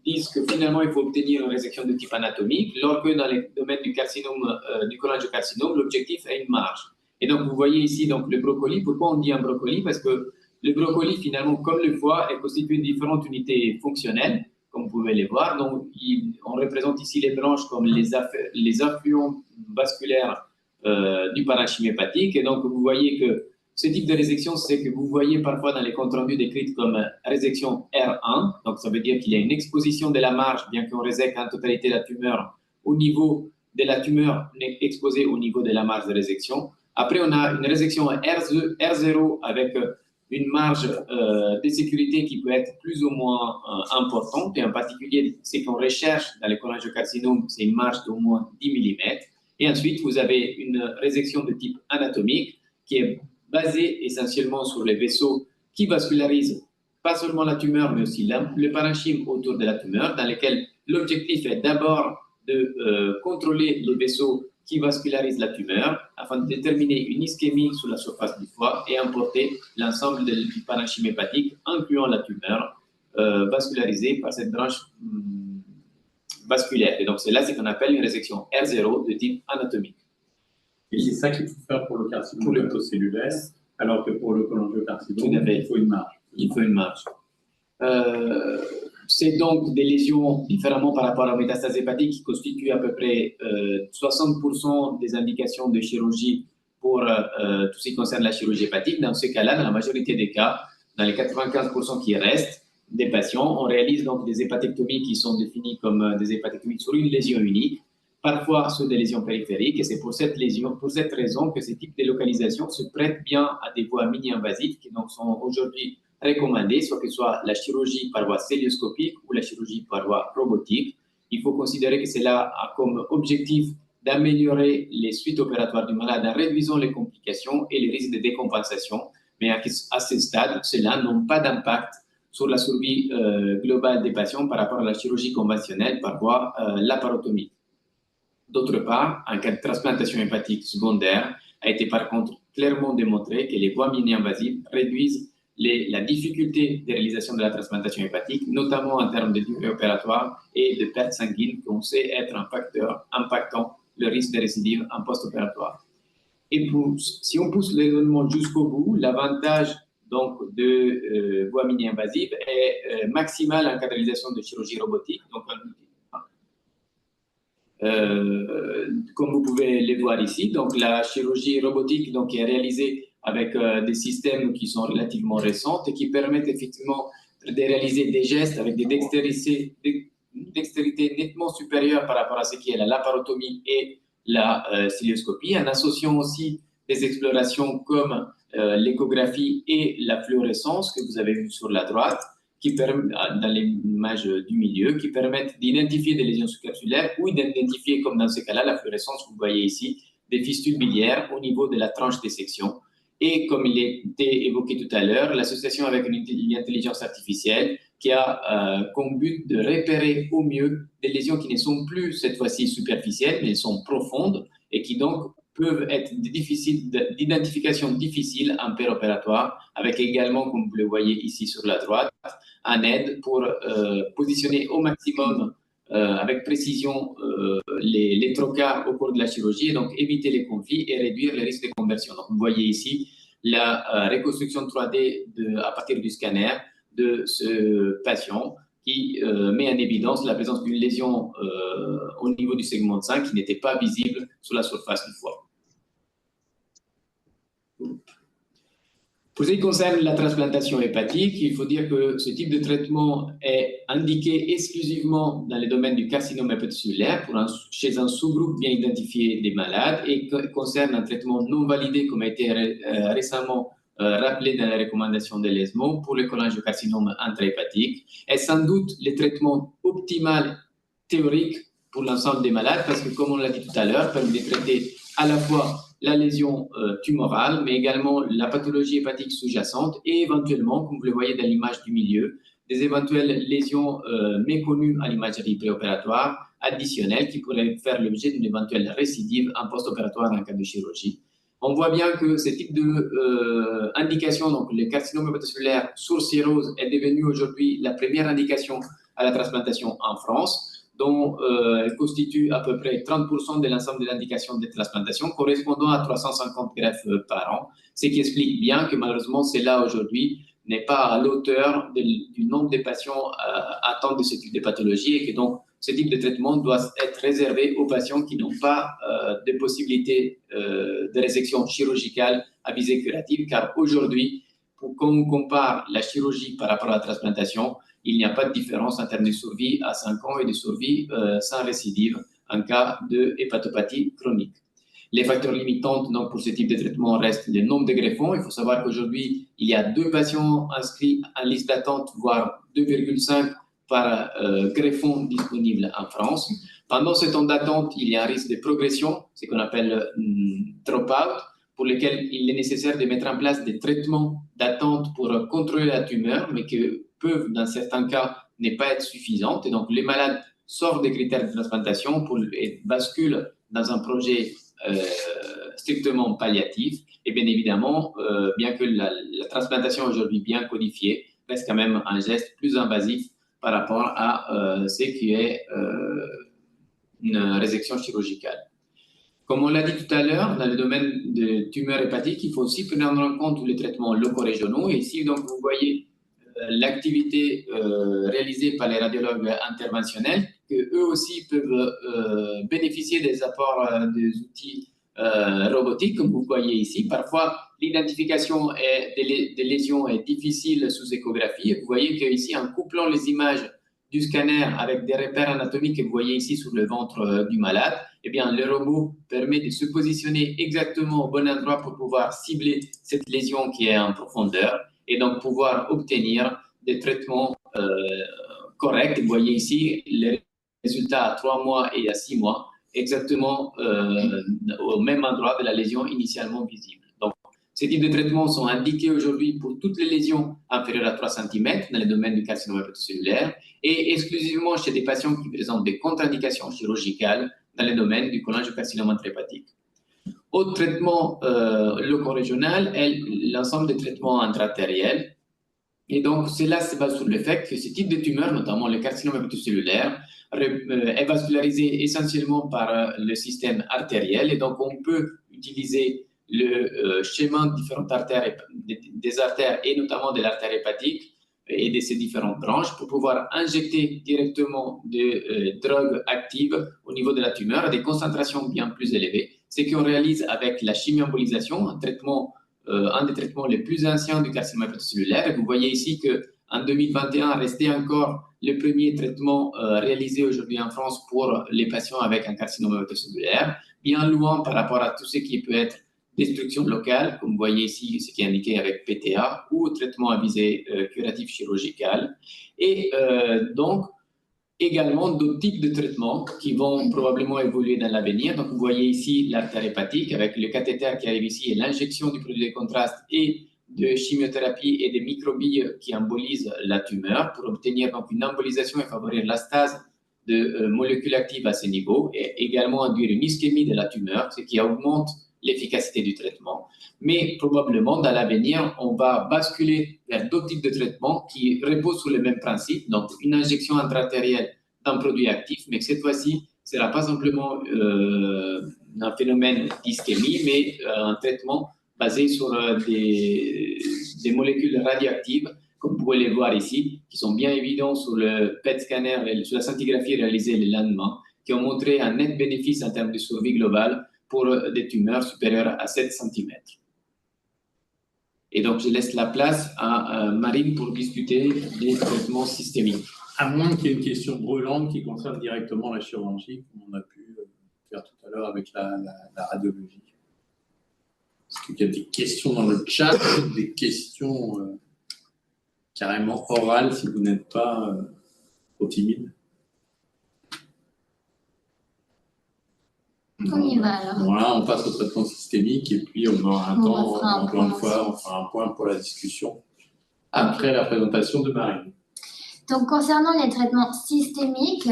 disent que finalement il faut obtenir une résection de type anatomique, alors que dans les domaines du carcinome, du cholangiocarcinome, l'objectif est une marge. Et donc vous voyez ici donc, le brocoli. Pourquoi on dit un brocoli? Parce que le brocoli, finalement, comme le foie, est constitué de différentes unités fonctionnelles, comme vous pouvez les voir. Donc, on représente ici les branches comme les affluents vasculaires du parenchyme hépatique. Et donc, vous voyez que ce type de résection, c'est que vous voyez parfois dans les comptes rendus décrites comme résection R1. Donc, ça veut dire qu'il y a une exposition de la marge, bien qu'on résecte en totalité la tumeur, au niveau de la tumeur exposée au niveau de la marge de résection. Après, on a une résection R0 avec une marge de sécurité qui peut être plus ou moins importante, et en particulier, ce qu'on recherche dans les cholangiocarcinomes, c'est une marge d'au moins 10 mm. Et ensuite, vous avez une résection de type anatomique qui est basée essentiellement sur les vaisseaux qui vascularisent pas seulement la tumeur, mais aussi le parenchyme autour de la tumeur, dans lesquels l'objectif est d'abord de contrôler les vaisseaux qui vascularise la tumeur afin de déterminer une ischémie sur la surface du foie et importer l'ensemble du parenchyme hépatique, incluant la tumeur vascularisée par cette branche vasculaire. Et donc, c'est là ce qu'on appelle une résection R0 de type anatomique. Et c'est ça qu'il faut faire pour le carcinome hépatocellulaire, alors que pour le cholangiocarcinome, il faut une marge. Il faut une marge. C'est donc des lésions différemment par rapport aux métastases hépatiques qui constituent à peu près 60% des indications de chirurgie pour tout ce qui concerne la chirurgie hépatique. Dans ce cas-là, dans la majorité des cas, dans les 95% qui restent des patients, on réalise donc des hépatectomies qui sont définies comme des hépatectomies sur une lésion unique, parfois sur des lésions périphériques, et c'est pour cette raison que ce type de localisation se prête bien à des voies mini-invasives qui donc sont aujourd'hui recommandées, soit que ce soit la chirurgie par voie célioscopique ou la chirurgie par voie robotique. Il faut considérer que cela a comme objectif d'améliorer les suites opératoires du malade en réduisant les complications et les risques de décompensation, mais à ce stade, cela n'a pas d'impact sur la survie globale des patients par rapport à la chirurgie conventionnelle par voie laparotomique. D'autre part, en cas de transplantation hépatique secondaire, a été par contre clairement démontré que les voies mini-invasives réduisent la difficulté de réalisation de la transplantation hépatique, notamment en termes de durée opératoire et de perte sanguine, qu'on sait être un facteur impactant le risque de récidive en post-opératoire. Et si on pousse les raisonnements jusqu'au bout, l'avantage donc de voies mini-invasives est maximal en cas de réalisation de chirurgie robotique. Donc, comme vous pouvez le voir ici, donc la chirurgie robotique donc, est réalisée avec des systèmes qui sont relativement récents et qui permettent effectivement de réaliser des gestes avec des dextérités nettement supérieures par rapport à ce qui est la laparotomie et la célioscopie, en associant aussi des explorations comme l'échographie et la fluorescence que vous avez vu sur la droite, dans l'image du milieu, qui permettent d'identifier des lésions sous-capsulaires ou d'identifier, comme dans ce cas-là, la fluorescence, vous voyez ici, des fistules biliaires au niveau de la tranche des sections. Et comme il était évoqué tout à l'heure, l'association avec une intelligence artificielle qui a comme but de repérer au mieux des lésions qui ne sont plus cette fois-ci superficielles, mais sont profondes et qui donc peuvent être d'identification difficile en péropératoire, avec également, comme vous le voyez ici sur la droite, un aide pour positionner au maximum avec précision les trocars au cours de la chirurgie et donc éviter les conflits et réduire les risques de conversion. Donc, vous voyez ici la reconstruction 3D à partir du scanner de ce patient qui met en évidence la présence d'une lésion au niveau du segment de sein qui n'était pas visible sur la surface du foie. Pour ce qui concerne la transplantation hépatique, il faut dire que ce type de traitement est indiqué exclusivement dans le domaine du carcinome hépatocellulaire chez un sous-groupe bien identifié des malades et concerne un traitement non validé comme a été récemment rappelé dans les recommandations de l'ESMO pour le cholangiocarcinome intrahépatique. Est sans doute le traitement optimal théorique pour l'ensemble des malades parce que, comme on l'a dit tout à l'heure, permet de traiter à la fois la lésion tumorale, mais également la pathologie hépatique sous-jacente et éventuellement, comme vous le voyez dans l'image du milieu, des éventuelles lésions méconnues à l'imagerie préopératoire additionnelles qui pourraient faire l'objet d'une éventuelle récidive en post-opératoire en cas de chirurgie. On voit bien que ce type d'indication, donc le carcinome hépatocellulaire sur cirrhose, est devenu aujourd'hui la première indication à la transplantation en France, dont elle constitue à peu près 30% de l'ensemble des indications de transplantation, correspondant à 350 greffes par an, ce qui explique bien que malheureusement, cela aujourd'hui n'est pas à l'auteur du nombre de patients atteints de ce type de pathologie et que donc ce type de traitement doit être réservé aux patients qui n'ont pas de possibilité de résection chirurgicale à visée curative, car aujourd'hui, quand on compare la chirurgie par rapport à la transplantation, il n'y a pas de différence en termes de survie à 5 ans et de survie sans récidive en cas de hépatopathie chronique. Les facteurs limitants donc, pour ce type de traitement restent le nombre de greffons. Il faut savoir qu'aujourd'hui, il y a 2 patients inscrits en liste d'attente, voire 2,5 par greffon disponible en France. Pendant ce temps d'attente, il y a un risque de progression, ce qu'on appelle drop-out, pour lequel il est nécessaire de mettre en place des traitements d'attente pour contrôler la tumeur, mais que peuvent, dans certains cas, ne pas être suffisantes. Et donc, les malades sortent des critères de transplantation et basculent dans un projet strictement palliatif. Et bien évidemment, bien que la transplantation aujourd'hui bien codifiée reste quand même un geste plus invasif par rapport à ce qui est une résection chirurgicale. Comme on l'a dit tout à l'heure, dans le domaine de tumeurs hépatiques, il faut aussi prendre en compte les traitements locaux régionaux. Et ici, donc, vous voyez l'activité réalisée par les radiologues interventionnels, qu'eux aussi peuvent bénéficier des apports des outils robotiques, comme vous voyez ici. Parfois, l'identification des lésions est difficile sous échographie. Et vous voyez qu'ici, en couplant les images du scanner avec des repères anatomiques que vous voyez ici sur le ventre du malade, eh bien, le robot permet de se positionner exactement au bon endroit pour pouvoir cibler cette lésion qui est en profondeur et donc pouvoir obtenir des traitements corrects. Vous voyez ici les résultats à 3 mois et à 6 mois, exactement au même endroit de la lésion initialement visible. Donc, ces types de traitements sont indiqués aujourd'hui pour toutes les lésions inférieures à 3 cm dans le domaine du carcinome hépatocellulaire et exclusivement chez des patients qui présentent des contre-indications chirurgicales dans le domaine du cholangiocarcinome intrahépatique. Autre traitement loco-régional est l'ensemble des traitements intra-artériels. Et donc, cela se base sur le fait que ce type de tumeur, notamment le carcinome hépatocellulaire, est vascularisé essentiellement par le système artériel. Et donc, on peut utiliser le schéma de différentes artères, des artères et notamment de l'artère hépatique et de ces différentes branches pour pouvoir injecter directement des drogues actives au niveau de la tumeur à des concentrations bien plus élevées. Ce qu'on réalise avec la chimioembolisation, un des traitements les plus anciens du carcinome hépatocellulaire. Et vous voyez ici qu'en 2021, restait encore le premier traitement réalisé aujourd'hui en France pour les patients avec un carcinome hépatocellulaire, bien loin par rapport à tout ce qui peut être destruction locale, comme vous voyez ici, ce qui est indiqué avec PTA, ou traitement à visée curative chirurgicale. Et donc, également d'autres types de traitements qui vont probablement évoluer dans l'avenir. Donc, vous voyez ici l'artère hépatique avec le cathéter qui arrive ici et l'injection du produit de contraste et de chimiothérapie et des microbilles qui embolisent la tumeur pour obtenir donc une embolisation et favoriser la stase de molécules actives à ce niveau et également induire une ischémie de la tumeur, ce qui augmente l'efficacité du traitement. Mais probablement, dans l'avenir, on va basculer vers d'autres types de traitements qui reposent sur le même principe, donc une injection intra-artérielle d'un produit actif, mais que cette fois-ci, ce ne sera pas simplement un phénomène d'ischémie, mais un traitement basé sur des molécules radioactives, comme vous pouvez les voir ici, qui sont bien évidents sur le PET scanner et sur la scintigraphie réalisée le lendemain, qui ont montré un net bénéfice en termes de survie globale pour des tumeurs supérieures à 7 cm. Et donc, je laisse la place à Marine pour discuter des traitements systémiques. À moins qu'il y ait une question brûlante qui concerne directement la chirurgie, comme on a pu faire tout à l'heure avec la radiologie. Est-ce qu'il y a des questions dans le chat, des questions carrément orales si vous n'êtes pas trop timide? On y va alors. Voilà, on passe au traitement systémique et puis on aura un temps, encore une fois, on fera un point pour la discussion après la présentation de Marine. Donc, concernant les traitements systémiques,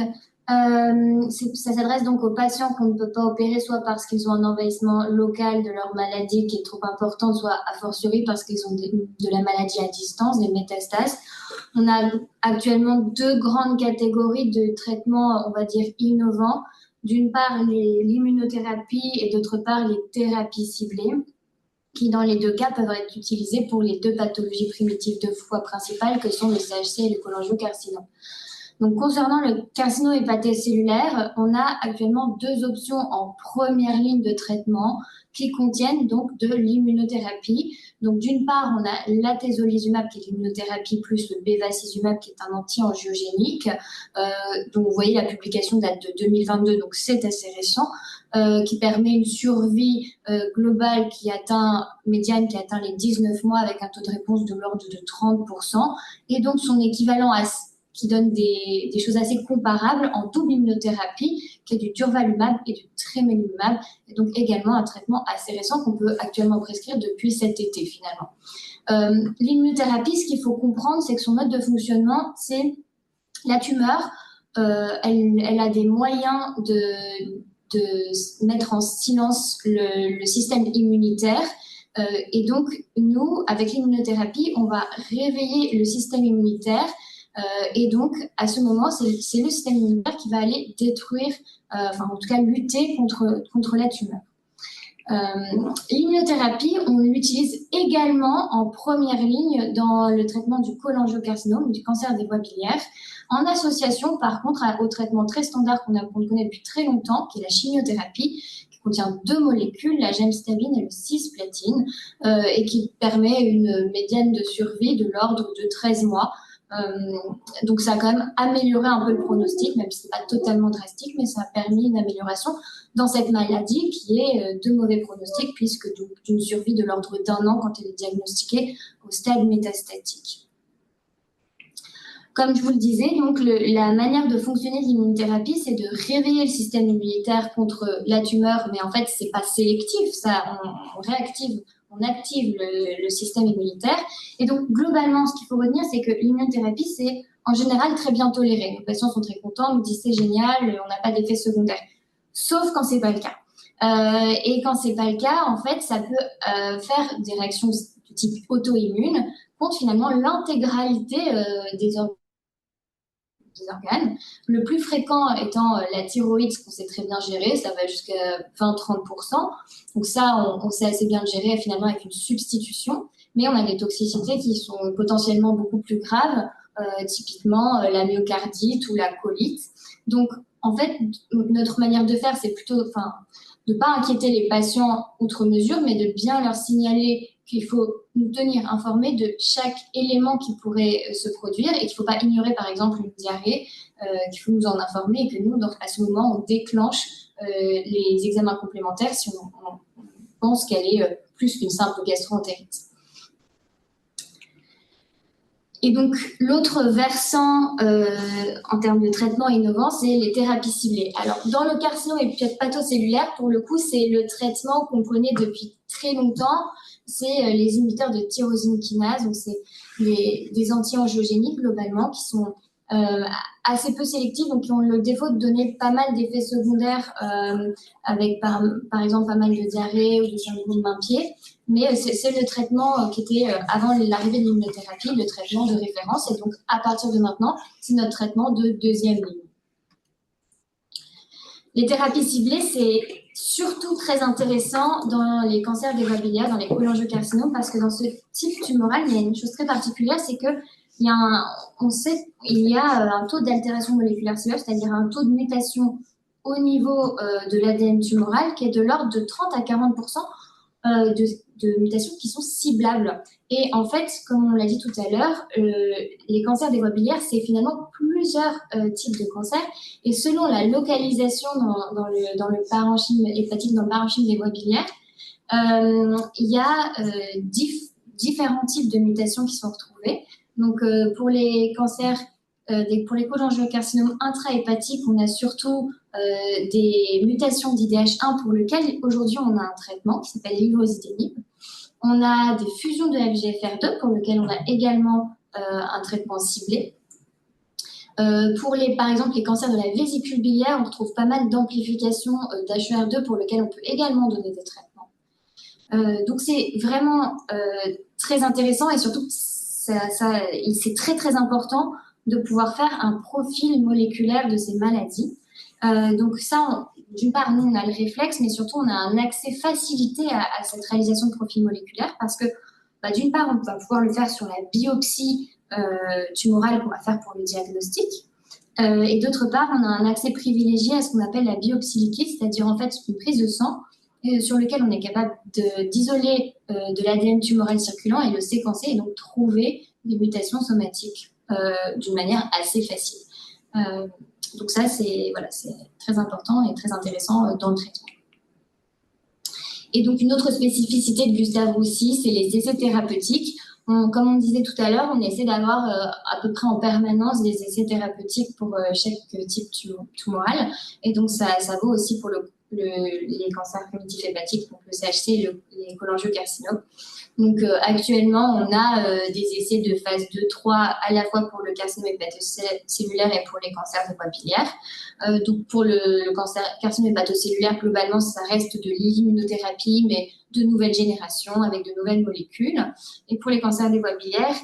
ça s'adresse donc aux patients qu'on ne peut pas opérer, soit parce qu'ils ont un envahissement local de leur maladie qui est trop important, soit a fortiori parce qu'ils ont de la maladie à distance, des métastases. On a actuellement deux grandes catégories de traitements, on va dire, innovants. D'une part, l'immunothérapie et d'autre part, les thérapies ciblées, qui dans les deux cas peuvent être utilisées pour les deux pathologies primitives de foie principales que sont le CHC et le cholangiocarcinome. Donc, concernant le carcinome hépatocellulaire, on a actuellement deux options en première ligne de traitement qui contiennent donc de l'immunothérapie. Donc, d'une part, on a l'atezolizumab qui est l'immunothérapie plus le bevacizumab qui est un anti-angiogénique. Donc, vous voyez, la publication date de 2022, donc c'est assez récent, qui permet une survie globale médiane qui atteint les 19 mois avec un taux de réponse de l'ordre de 30%. Et donc, son équivalent qui donne des choses assez comparables en double immunothérapie, qui est du durvalumab et du tremelimumab, et donc également un traitement assez récent qu'on peut actuellement prescrire depuis cet été finalement. L'immunothérapie, ce qu'il faut comprendre, c'est que son mode de fonctionnement, c'est la tumeur, elle a des moyens de mettre en silence le système immunitaire. Et donc, nous, avec l'immunothérapie, on va réveiller le système immunitaire. Et donc, à ce moment, c'est le système immunitaire qui va aller détruire, en tout cas lutter contre la tumeur. L'immunothérapie, on l'utilise également en première ligne dans le traitement du cholangiocarcinome, du cancer des voies biliaires, en association par contre au traitement très standard qu'on connaît depuis très longtemps, qui est la chimiothérapie, qui contient deux molécules, la gemcitabine et le cisplatine, et qui permet une médiane de survie de l'ordre de 13 mois. Donc ça a quand même amélioré un peu le pronostic, même si ce n'est pas totalement drastique, mais ça a permis une amélioration dans cette maladie qui est de mauvais pronostic, puisque d'une survie de l'ordre d'1 an quand elle est diagnostiquée au stade métastatique. Comme je vous le disais, donc la manière de fonctionner de l'immunothérapie, c'est de réveiller le système immunitaire contre la tumeur, mais en fait, ce n'est pas sélectif, on active le système immunitaire. Et donc, globalement, ce qu'il faut retenir, c'est que l'immunothérapie, c'est en général très bien toléré. Les patients sont très contents, nous disent c'est génial, on n'a pas d'effet secondaire. Sauf quand ce n'est pas le cas. Et quand ce n'est pas le cas, en fait, ça peut faire des réactions de type auto-immune contre finalement l'intégralité des organes. Le plus fréquent étant la thyroïde, ce qu'on sait très bien gérer, ça va jusqu'à 20-30%. Donc ça, on sait assez bien le gérer finalement avec une substitution. Mais on a des toxicités qui sont potentiellement beaucoup plus graves, typiquement la myocardite ou la colite. Donc, en fait, notre manière de faire, c'est plutôt de ne pas inquiéter les patients outre mesure, mais de bien leur signaler qu'il faut nous tenir informés de chaque élément qui pourrait se produire et qu'il ne faut pas ignorer, par exemple, une diarrhée, qu'il faut nous en informer et que nous, donc, à ce moment, on déclenche les examens complémentaires si on pense qu'elle est plus qu'une simple gastroentérite. Et donc, l'autre versant en termes de traitement innovant, c'est les thérapies ciblées. Alors, dans le carcinome hépatocellulaire, pour le coup, c'est le traitement qu'on connaît depuis très longtemps. C'est les inhibiteurs de tyrosine kinase, donc c'est des anti-angiogéniques globalement qui sont assez peu sélectifs, donc qui ont le défaut de donner pas mal d'effets secondaires avec par exemple pas mal de diarrhée ou de syndrome de main-pied. Mais c'est le traitement qui était, avant l'arrivée de l'immunothérapie, le traitement de référence. Et donc, à partir de maintenant, c'est notre traitement de deuxième ligne. Les thérapies ciblées, c'est surtout très intéressant dans les cancers des voies biliaires, dans les cholangiocarcinomes, parce que dans ce type tumoral, il y a une chose très particulière, c'est que on sait qu'il y a un taux d'altération moléculaire cellulaire, c'est-à-dire un taux de mutation au niveau de l'ADN tumoral qui est de l'ordre de 30 à 40% de mutations qui sont ciblables. Et en fait, comme on l'a dit tout à l'heure, les cancers des voies biliaires, c'est finalement plusieurs types de cancers. Et selon la localisation dans le parenchyme hépatique, dans le parenchyme des voies biliaires, il y a différents types de mutations qui sont retrouvées. Donc, pour les cancers, pour les cholangiocarcinomes intrahépatiques, on a surtout des mutations d'IDH1 pour lesquelles aujourd'hui on a un traitement qui s'appelle l'ivosidenib. On a des fusions de FGFR2 pour lesquelles on a également un traitement ciblé. Pour par exemple les cancers de la vésicule biliaire, on retrouve pas mal d'amplification d'HER2 pour lesquelles on peut également donner des traitements. Donc c'est vraiment très intéressant et surtout c'est très très important de pouvoir faire un profil moléculaire de ces maladies. Donc ça, d'une part, nous, on a le réflexe, mais surtout, on a un accès facilité à cette réalisation de profil moléculaire parce que, d'une part, on va pouvoir le faire sur la biopsie tumorale qu'on va faire pour le diagnostic. Et d'autre part, on a un accès privilégié à ce qu'on appelle la biopsie liquide, c'est-à-dire en fait une prise de sang sur lequel on est capable d'isoler de l'ADN tumoral circulant et le séquencer et donc trouver des mutations somatiques d'une manière assez facile. Donc ça, c'est très important et très intéressant dans le traitement. Et donc, une autre spécificité de Gustave Roussy, c'est les essais thérapeutiques. Comme on disait tout à l'heure, on essaie d'avoir à peu près en permanence des essais thérapeutiques pour chaque type tumoral. Et donc, ça vaut aussi pour les cancers primitifs hépatiques, donc le CHC et les cholangiocarcinomes. Donc, actuellement, on a des essais de phase 2-3 à la fois pour le carcinome hépatocellulaire et pour les cancers des voies biliaires. Donc, pour le carcinome hépatocellulaire, globalement, ça reste de l'immunothérapie, mais de nouvelles générations avec de nouvelles molécules. Et pour les cancers des voies biliaires,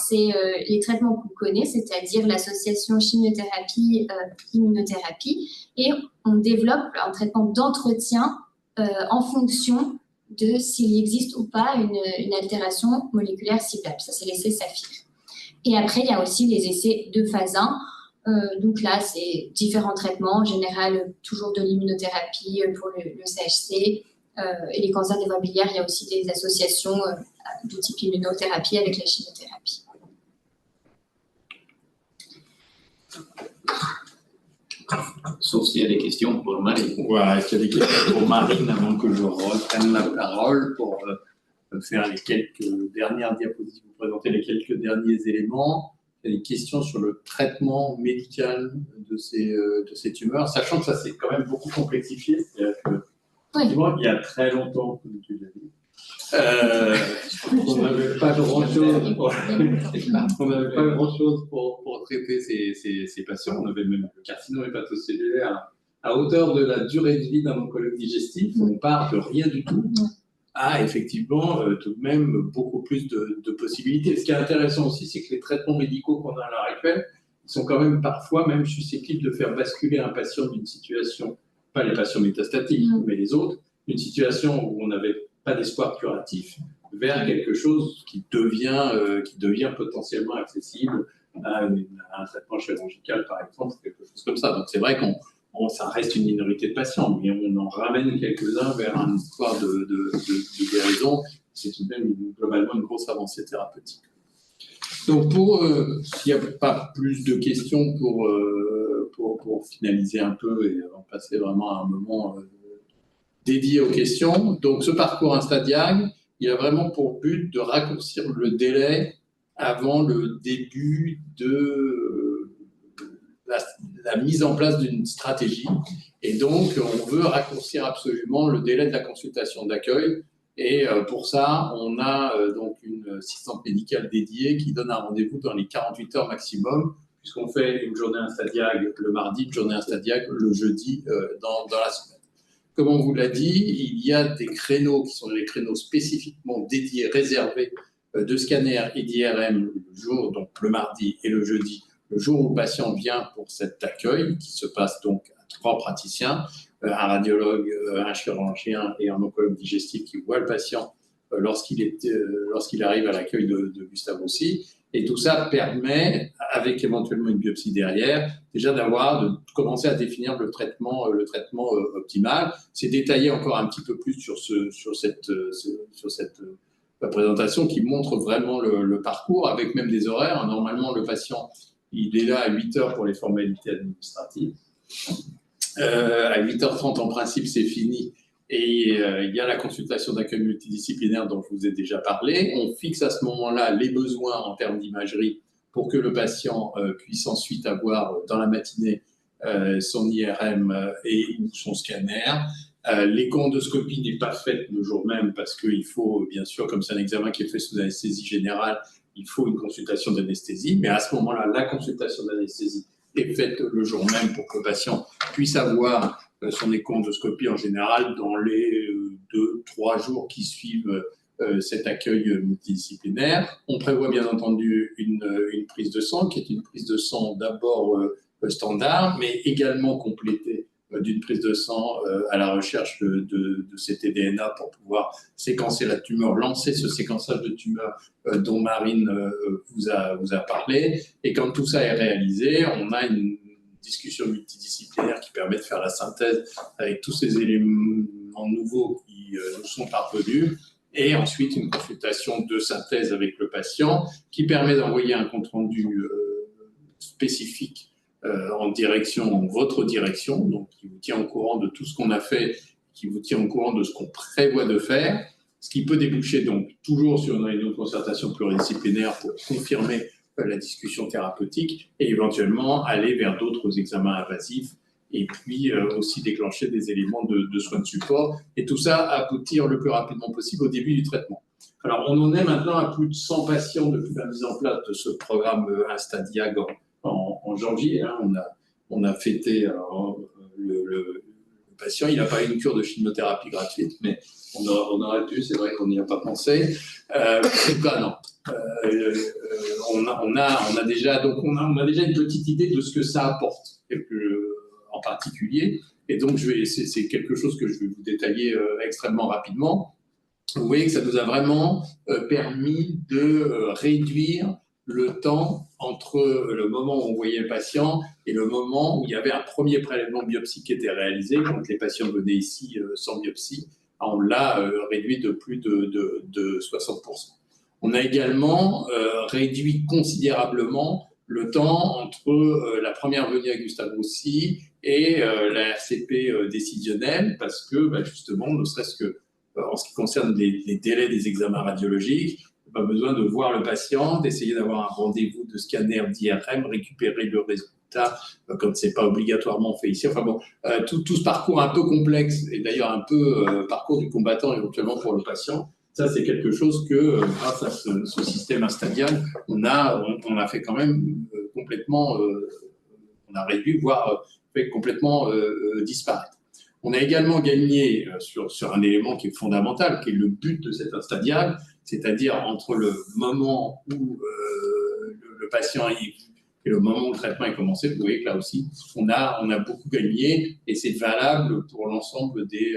c'est les traitements qu'on connaît, c'est-à-dire l'association chimiothérapie-immunothérapie. Et on développe un traitement d'entretien en fonction de s'il existe ou pas une altération moléculaire ciblable. Ça, c'est l'essai Saphir. Et après, il y a aussi les essais de phase 1. Donc là, c'est différents traitements. En général, toujours de l'immunothérapie pour le CHC. Et les cancers des voies biliaires, il y a aussi des associations de type immunothérapie avec la chimiothérapie. Sauf s'il y a des questions pour Marine. Voilà, est-ce qu'il y a des questions pour Marine avant que je reprenne la parole pour faire les quelques dernières diapositives, vous présenter les quelques derniers éléments? Il y a des questions sur le traitement médical de ces tumeurs, sachant que ça s'est quand même beaucoup complexifié. C'est-à-dire que, il y a très longtemps, comme tu l'as dit, on n'avait pas grand-chose pour traiter ces patients. On avait même le carcinome hépatocellulaire à hauteur de la durée de vie d'un oncologue digestif. On part de rien du tout à effectivement tout de même beaucoup plus de possibilités. Ce qui est intéressant aussi, c'est que les traitements médicaux qu'on a à l'heure actuelle sont quand même parfois même susceptibles de faire basculer un patient d'une situation, pas les patients métastatiques, mais les autres, d'une situation où on n'avait pas d'espoir curatif vers quelque chose qui devient potentiellement accessible à un traitement chirurgical, par exemple, quelque chose comme ça. Donc c'est vrai ça reste une minorité de patients, mais on en ramène quelques-uns vers un espoir de guérison. C'est tout de même globalement une grosse avancée thérapeutique. Donc s'il n'y a pas plus de questions pour finaliser un peu et passer vraiment à un moment dédié aux questions. Donc, ce parcours InstaDiag, il a vraiment pour but de raccourcir le délai avant le début de la mise en place d'une stratégie. Et donc, on veut raccourcir absolument le délai de la consultation d'accueil. Et pour ça, on a donc une assistante médicale dédiée qui donne un rendez-vous dans les 48 heures maximum, puisqu'on fait une journée InstaDiag le mardi, une journée InstaDiag le jeudi dans la semaine. Comme on vous l'a dit, il y a des créneaux qui sont des créneaux spécifiquement dédiés, réservés de scanner et d'IRM le jour, donc le mardi et le jeudi, le jour où le patient vient pour cet accueil, qui se passe donc à 3 praticiens, un radiologue, un chirurgien et un oncologue digestif qui voit le patient lorsqu'il arrive à l'accueil de Gustave Roussy. Et tout ça permet, avec éventuellement une biopsie derrière, déjà de commencer à définir le traitement optimal. C'est détaillé encore un petit peu plus sur cette présentation qui montre vraiment le parcours, avec même des horaires. Normalement, le patient, il est là à 8 heures pour les formalités administratives. À 8h30, en principe, c'est fini. Et il y a la consultation d'accueil multidisciplinaire dont je vous ai déjà parlé. On fixe à ce moment-là les besoins en termes d'imagerie pour que le patient puisse ensuite avoir dans la matinée son IRM et son scanner. L'écho-endoscopie n'est pas faite le jour même parce qu'il faut, bien sûr, comme c'est un examen qui est fait sous anesthésie générale, il faut une consultation d'anesthésie. Mais à ce moment-là, la consultation d'anesthésie est faite le jour même pour que le patient puisse avoir son écho-endoscopie en général dans les 2-3 jours qui suivent cet accueil multidisciplinaire. On prévoit bien entendu une prise de sang, qui est une prise de sang d'abord standard, mais également complétée d'une prise de sang à la recherche de ctDNA pour pouvoir séquencer la tumeur, lancer ce séquençage de tumeur dont Marine vous a parlé. Et quand tout ça est réalisé, on a une discussion multidisciplinaire qui permet de faire la synthèse avec tous ces éléments nouveaux qui nous sont parvenus, et ensuite une consultation de synthèse avec le patient qui permet d'envoyer un compte-rendu spécifique en votre direction, donc qui vous tient au courant de tout ce qu'on a fait, qui vous tient au courant de ce qu'on prévoit de faire, ce qui peut déboucher donc toujours sur une réunion de concertation pluridisciplinaire pour confirmer la discussion thérapeutique et éventuellement aller vers d'autres examens invasifs et puis aussi déclencher des éléments de soins de support, et tout ça aboutir le plus rapidement possible au début du traitement. Alors, on en est maintenant à plus de 100 patients depuis la mise en place de ce programme InstaDiag en janvier. Hein. On a fêté le patient, il n'a pas eu une cure de chimiothérapie gratuite, mais on aurait pu, c'est vrai qu'on n'y a pas pensé. En tout cas, non. On a déjà une petite idée de ce que ça apporte en particulier, et donc c'est quelque chose que je vais vous détailler extrêmement rapidement. Vous voyez que ça nous a vraiment permis de réduire le temps entre le moment où on voyait le patient et le moment où il y avait un premier prélèvement biopsique qui était réalisé. Quand les patients venaient ici sans biopsie, on l'a réduit de plus de 60%. On a également réduit considérablement le temps entre la première venue à Gustave Roussy et la RCP décisionnelle, parce que justement, ne serait-ce que en ce qui concerne les délais des examens radiologiques, pas besoin de voir le patient, d'essayer d'avoir un rendez-vous de scanner d'IRM, récupérer le résultat quand ce n'est pas obligatoirement fait ici. Enfin bon, tout ce parcours un peu complexe, et d'ailleurs un peu parcours du combattant éventuellement pour le patient, ça c'est quelque chose que grâce à ce système InstaDiag, on a fait quand même complètement, on a réduit, voire fait complètement disparaître. On a également gagné sur un élément qui est fondamental, qui est le but de cet InstaDiag, c'est-à-dire entre le moment où le patient arrive et le moment où le traitement est commencé. Vous voyez que là aussi, on a beaucoup gagné, et c'est valable pour l'ensemble des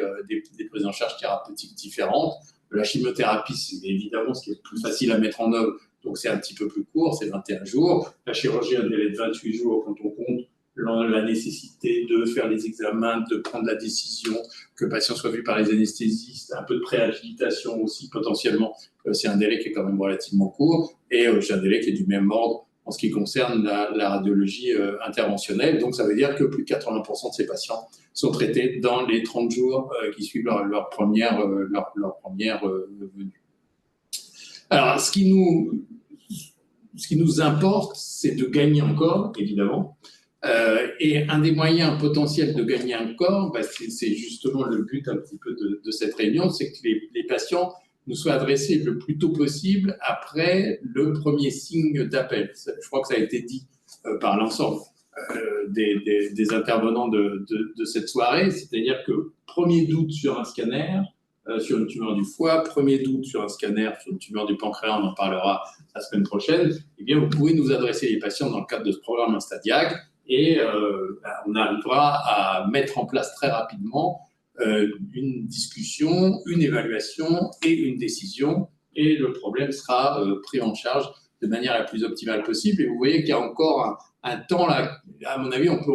prises en charge thérapeutiques différentes. La chimiothérapie, c'est évidemment ce qui est le plus facile à mettre en œuvre, donc c'est un petit peu plus court, c'est 21 jours. La chirurgie a un délai de 28 jours quand on compte la nécessité de faire les examens, de prendre la décision, que le patient soit vu par les anesthésistes, un peu de préhabilitation aussi potentiellement, c'est un délai qui est quand même relativement court, et c'est un délai qui est du même ordre en ce qui concerne la radiologie interventionnelle. Donc, ça veut dire que plus de 80% de ces patients sont traités dans les 30 jours qui suivent leur première venue. Alors, ce qui nous importe, c'est de gagner encore, évidemment. Et un des moyens potentiels de gagner encore, c'est justement le but un petit peu de cette réunion, c'est que les patients nous soient adressés le plus tôt possible après le premier signe d'appel. Je crois que ça a été dit par l'ensemble des intervenants de cette soirée, c'est-à-dire que premier doute sur un scanner, sur une tumeur du foie, premier doute sur un scanner sur une tumeur du pancréas, on en parlera la semaine prochaine, eh bien, vous pouvez nous adresser les patients dans le cadre de ce programme Instadiag et on arrivera à mettre en place très rapidement une discussion, une évaluation et une décision, et le problème sera pris en charge de manière la plus optimale possible. Et vous voyez qu'il y a encore un temps là, à mon avis, on peut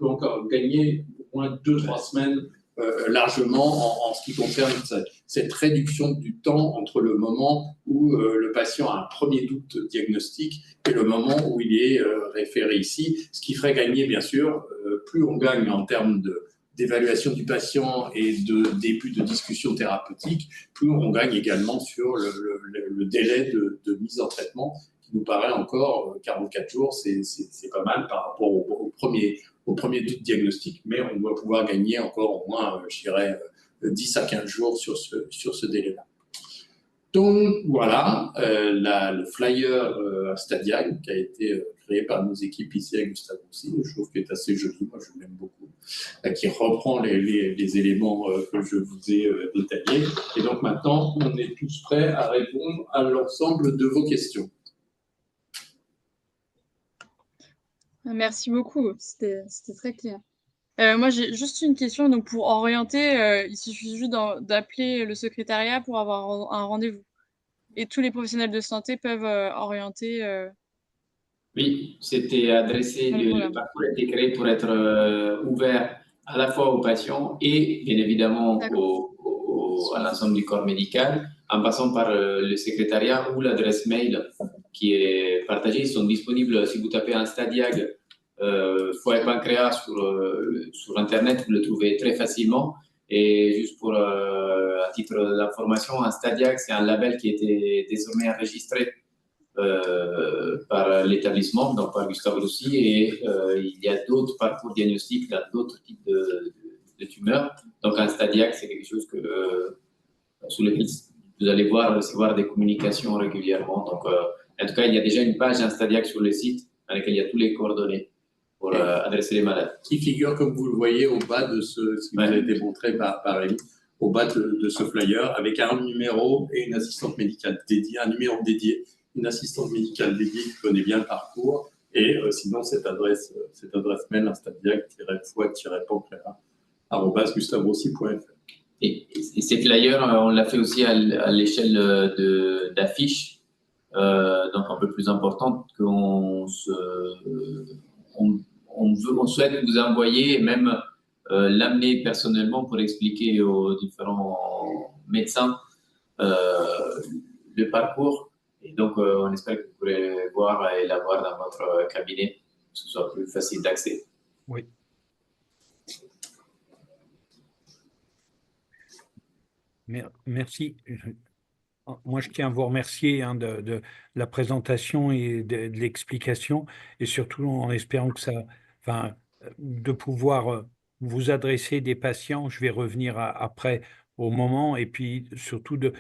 encore gagner au moins 2-3 semaines largement en ce qui concerne cette réduction du temps entre le moment où le patient a un premier doute diagnostique et le moment où il est référé ici, ce qui ferait gagner, bien sûr, plus on gagne en termes d'évaluation du patient et de début de discussion thérapeutique, plus on gagne également sur le délai de mise en traitement, qui nous paraît encore 44 jours, c'est pas mal par rapport au premier doute diagnostic, mais on doit pouvoir gagner encore au moins, je dirais, 10 à 15 jours sur ce délai-là. Donc voilà, le flyer Instadiag qui a été créé par nos équipes ici à Gustave Roussy, je trouve qu'il est assez joli, moi je l'aime beaucoup, qui reprend les éléments que je vous ai détaillés. Et donc maintenant, on est tous prêts à répondre à l'ensemble de vos questions. Merci beaucoup, c'était très clair. Moi, j'ai juste une question. Donc, pour orienter, il suffit juste d'appeler le secrétariat pour avoir un rendez-vous. Et tous les professionnels de santé peuvent orienter. Oui, c'était adressé, le parcours a été créé pour être ouvert à la fois aux patients et bien évidemment à l'ensemble du corps médical, en passant par le secrétariat ou l'adresse mail qui est partagée. Ils sont disponibles si vous tapez Instadiag foie et pancréas sur Internet, vous le trouvez très facilement. Et juste à titre d'information, Instadiag, c'est un label qui était désormais enregistré par l'établissement, donc par Gustave Roussy, et il y a d'autres parcours diagnostiques dans d'autres types de tumeurs. Donc Instadiag, c'est quelque chose sous lequel vous allez recevoir des communications régulièrement. Donc, en tout cas, il y a déjà une page Instadiag sur le site dans laquelle il y a tous les coordonnées pour adresser les malades. Qui figure, comme vous le voyez, au bas de ce qui vous a été montré par Élie, au bas de ce flyer, avec un numéro et une assistante médicale dédiée, un numéro dédié, une assistante médicale dédiée qui connaît bien le parcours, et sinon cette adresse mail instadiag-foie-pancréas@gustaveroussy.fr. Et ces flyers, on l'a fait aussi à l'échelle d'affiches, donc un peu plus importante, qu'on souhaite vous envoyer et même l'amener personnellement pour expliquer aux différents médecins le parcours. Et donc, on espère que vous pourrez voir et l'avoir dans votre cabinet, que ce soit plus facile d'accès. Oui. Merci. Moi, je tiens à vous remercier de la présentation et de l'explication, et surtout en espérant que de pouvoir vous adresser des patients. Je vais revenir après au moment, et puis surtout de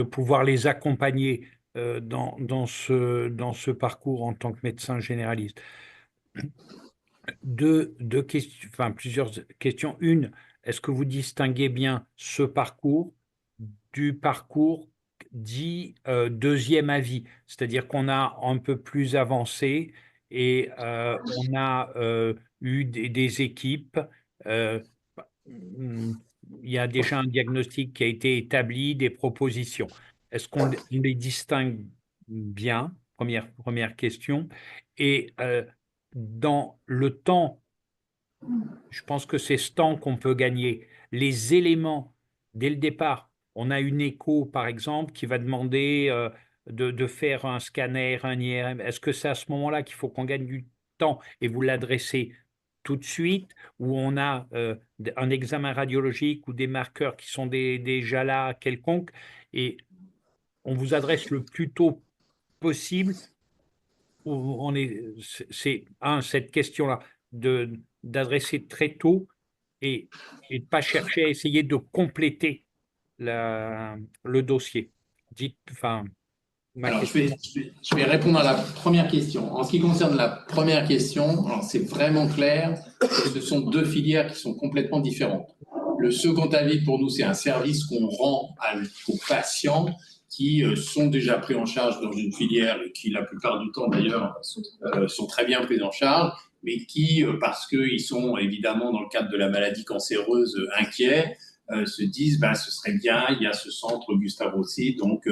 pouvoir les accompagner dans ce parcours en tant que médecin généraliste. Plusieurs questions. Une, est-ce que vous distinguez bien ce parcours du parcours dit deuxième avis, c'est-à-dire qu'on a un peu plus avancé et on a eu des équipes, il y a déjà un diagnostic qui a été établi, des propositions. Est-ce qu'on les distingue bien? Première question. Et dans le temps, je pense que c'est ce temps qu'on peut gagner. Les éléments, dès le départ, on a une écho, par exemple, qui va demander de faire un scanner, un IRM? Est-ce que c'est à ce moment-là qu'il faut qu'on gagne du temps et vous l'adressez tout de suite, où on a un examen radiologique ou des marqueurs qui sont des JALA quelconques, et on vous adresse le plus tôt possible? On est, c'est cette question-là, d'adresser très tôt et de ne pas chercher à essayer de compléter le dossier. Dites, enfin, ma Alors, question. je vais répondre à la première question. En ce qui concerne la première question, alors, c'est vraiment clair que ce sont deux filières qui sont complètement différentes. Le second avis, pour nous, c'est un service qu'on rend aux patients qui sont déjà pris en charge dans une filière et qui, la plupart du temps d'ailleurs, sont très bien pris en charge, mais qui, parce qu'ils sont évidemment dans le cadre de la maladie cancéreuse inquiets, se disent ce serait bien, il y a ce centre Gustave Roussy, donc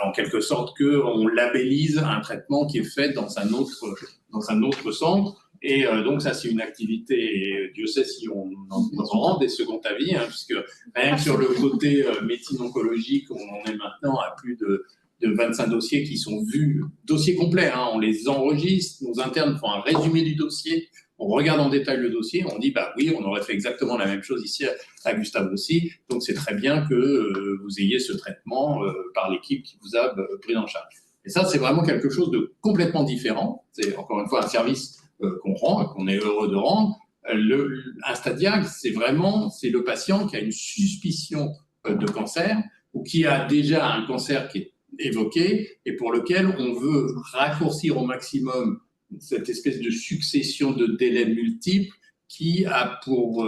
en quelque sorte qu'on labellise un traitement qui est fait dans un autre centre. Et donc ça, c'est une activité, et Dieu sait si on en rend des seconds avis, puisque rien que sur le côté médecine oncologique, on en est maintenant à plus de 25 dossiers qui sont vus, dossiers complets, on les enregistre, nos internes font un résumé du dossier, on regarde en détail le dossier, on dit oui, on aurait fait exactement la même chose ici à Gustave Roussy, donc c'est très bien que vous ayez ce traitement par l'équipe qui vous a pris en charge. Et ça, c'est vraiment quelque chose de complètement différent. C'est encore une fois un service qu'on rend et qu'on est heureux de rendre. Un stadiac, c'est le patient qui a une suspicion de cancer ou qui a déjà un cancer qui est évoqué et pour lequel on veut raccourcir au maximum cette espèce de succession de délais multiples qui a pour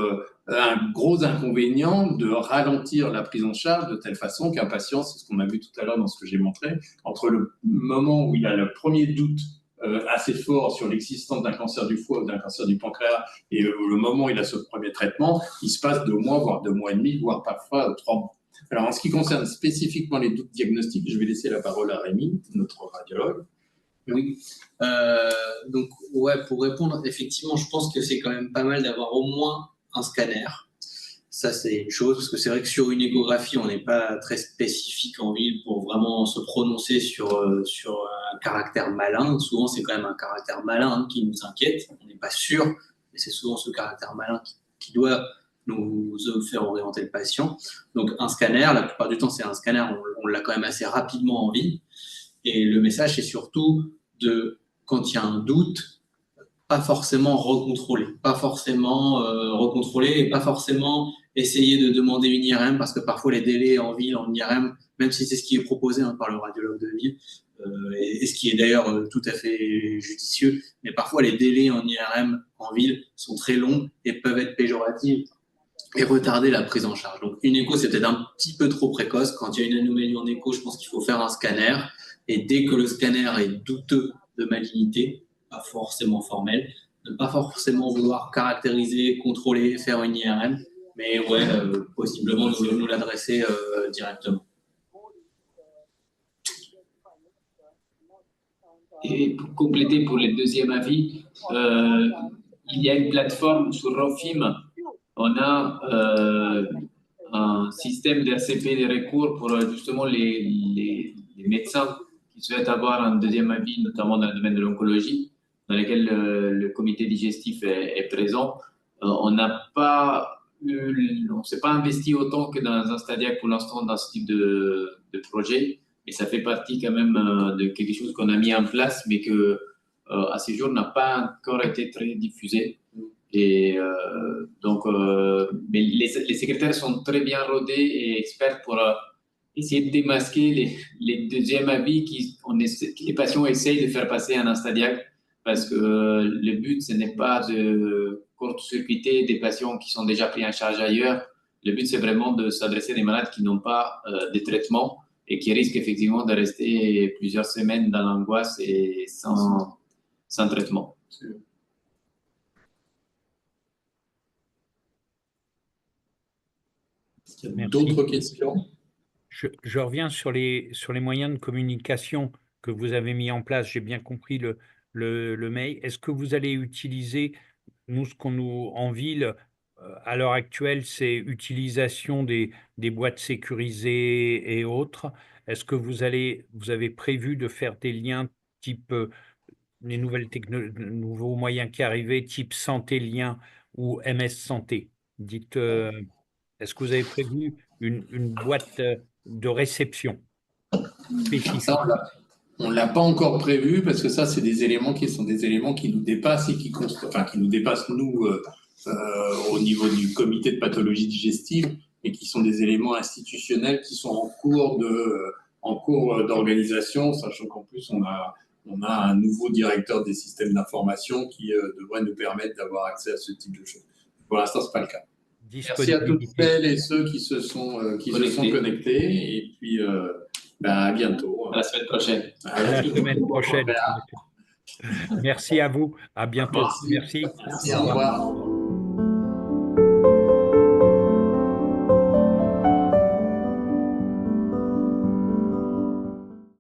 un gros inconvénient de ralentir la prise en charge de telle façon qu'un patient, c'est ce qu'on a vu tout à l'heure dans ce que j'ai montré, entre le moment où il a le premier doute assez fort sur l'existence d'un cancer du foie ou d'un cancer du pancréas et le moment où il a ce premier traitement, il se passe 2 mois, voire 2 mois et demi, voire parfois 3 mois. Alors, en ce qui concerne spécifiquement les doutes diagnostiques, je vais laisser la parole à Rémi, notre radiologue. Oui. Donc, pour répondre, effectivement, je pense que c'est quand même pas mal d'avoir au moins un scanner. Ça, c'est une chose, parce que c'est vrai que sur une échographie, on n'est pas très spécifique en ville pour vraiment se prononcer sur un caractère malin. Souvent, c'est quand même un caractère malin qui nous inquiète. On n'est pas sûr, mais c'est souvent ce caractère malin qui doit nous faire orienter le patient. Donc, un scanner, la plupart du temps, c'est un scanner, on l'a quand même assez rapidement en ville. Et le message, c'est surtout quand il y a un doute, pas forcément recontrôler et pas forcément essayer de demander une IRM parce que parfois les délais en ville, en IRM, même si c'est ce qui est proposé par le radiologue de ville, et ce qui est d'ailleurs tout à fait judicieux, mais parfois les délais en IRM en ville sont très longs et peuvent être péjoratifs et retarder la prise en charge. Donc une écho, c'est peut-être un petit peu trop précoce. Quand il y a une anomalie en écho, je pense qu'il faut faire un scanner. Et dès que le scanner est douteux de malignité, pas forcément formel, ne pas forcément vouloir caractériser, contrôler, faire une IRM, mais possiblement nous l'adresser directement. Et pour compléter pour le deuxième avis, il y a une plateforme sur Rofim. On a un système d'RCP de recours pour justement les médecins qui souhaitent avoir un deuxième avis, notamment dans le domaine de l'oncologie, dans lequel le comité digestif est présent. On s'est pas investi autant que dans un stadiac pour l'instant dans ce type de projet, mais ça fait partie quand même de quelque chose qu'on a mis en place, mais que à ce jour n'a pas encore été très diffusé. Et mais les secrétaires sont très bien rodés et experts pour essayer de démasquer les deuxièmes avis que les patients essayent de faire passer en un stadiac, parce que le but, ce n'est pas de court-circuiter des patients qui sont déjà pris en charge ailleurs. Le but, c'est vraiment de s'adresser à des malades qui n'ont pas de traitement et qui risquent effectivement de rester plusieurs semaines dans l'angoisse et sans traitement. Est-ce qu'il y a d'autres questions? Je reviens sur les moyens de communication que vous avez mis en place. J'ai bien compris le mail. Est-ce que vous allez utiliser, ce qu'on nous en ville, à l'heure actuelle, c'est utilisation des boîtes sécurisées et autres. est-ce que vous avez prévu de faire des liens type les nouveaux moyens qui arrivaient, type santé lien ou MS Santé? Dites, est-ce que vous avez prévu une boîte de réception spécifique? Ça, on ne l'a pas encore prévu parce que ça, c'est des éléments qui nous dépassent et qui nous dépassent, nous, au niveau du comité de pathologie digestive, et qui sont des éléments institutionnels qui sont en cours d'organisation, sachant qu'en plus, on a un nouveau directeur des systèmes d'information qui devrait nous permettre d'avoir accès à ce type de choses. Pour l'instant, ce n'est pas le cas. Merci à toutes celles et ceux qui se sont connectés. Et puis, à bientôt. À la semaine prochaine. À la semaine prochaine. Merci à vous. À bientôt. Merci. Merci. Au revoir.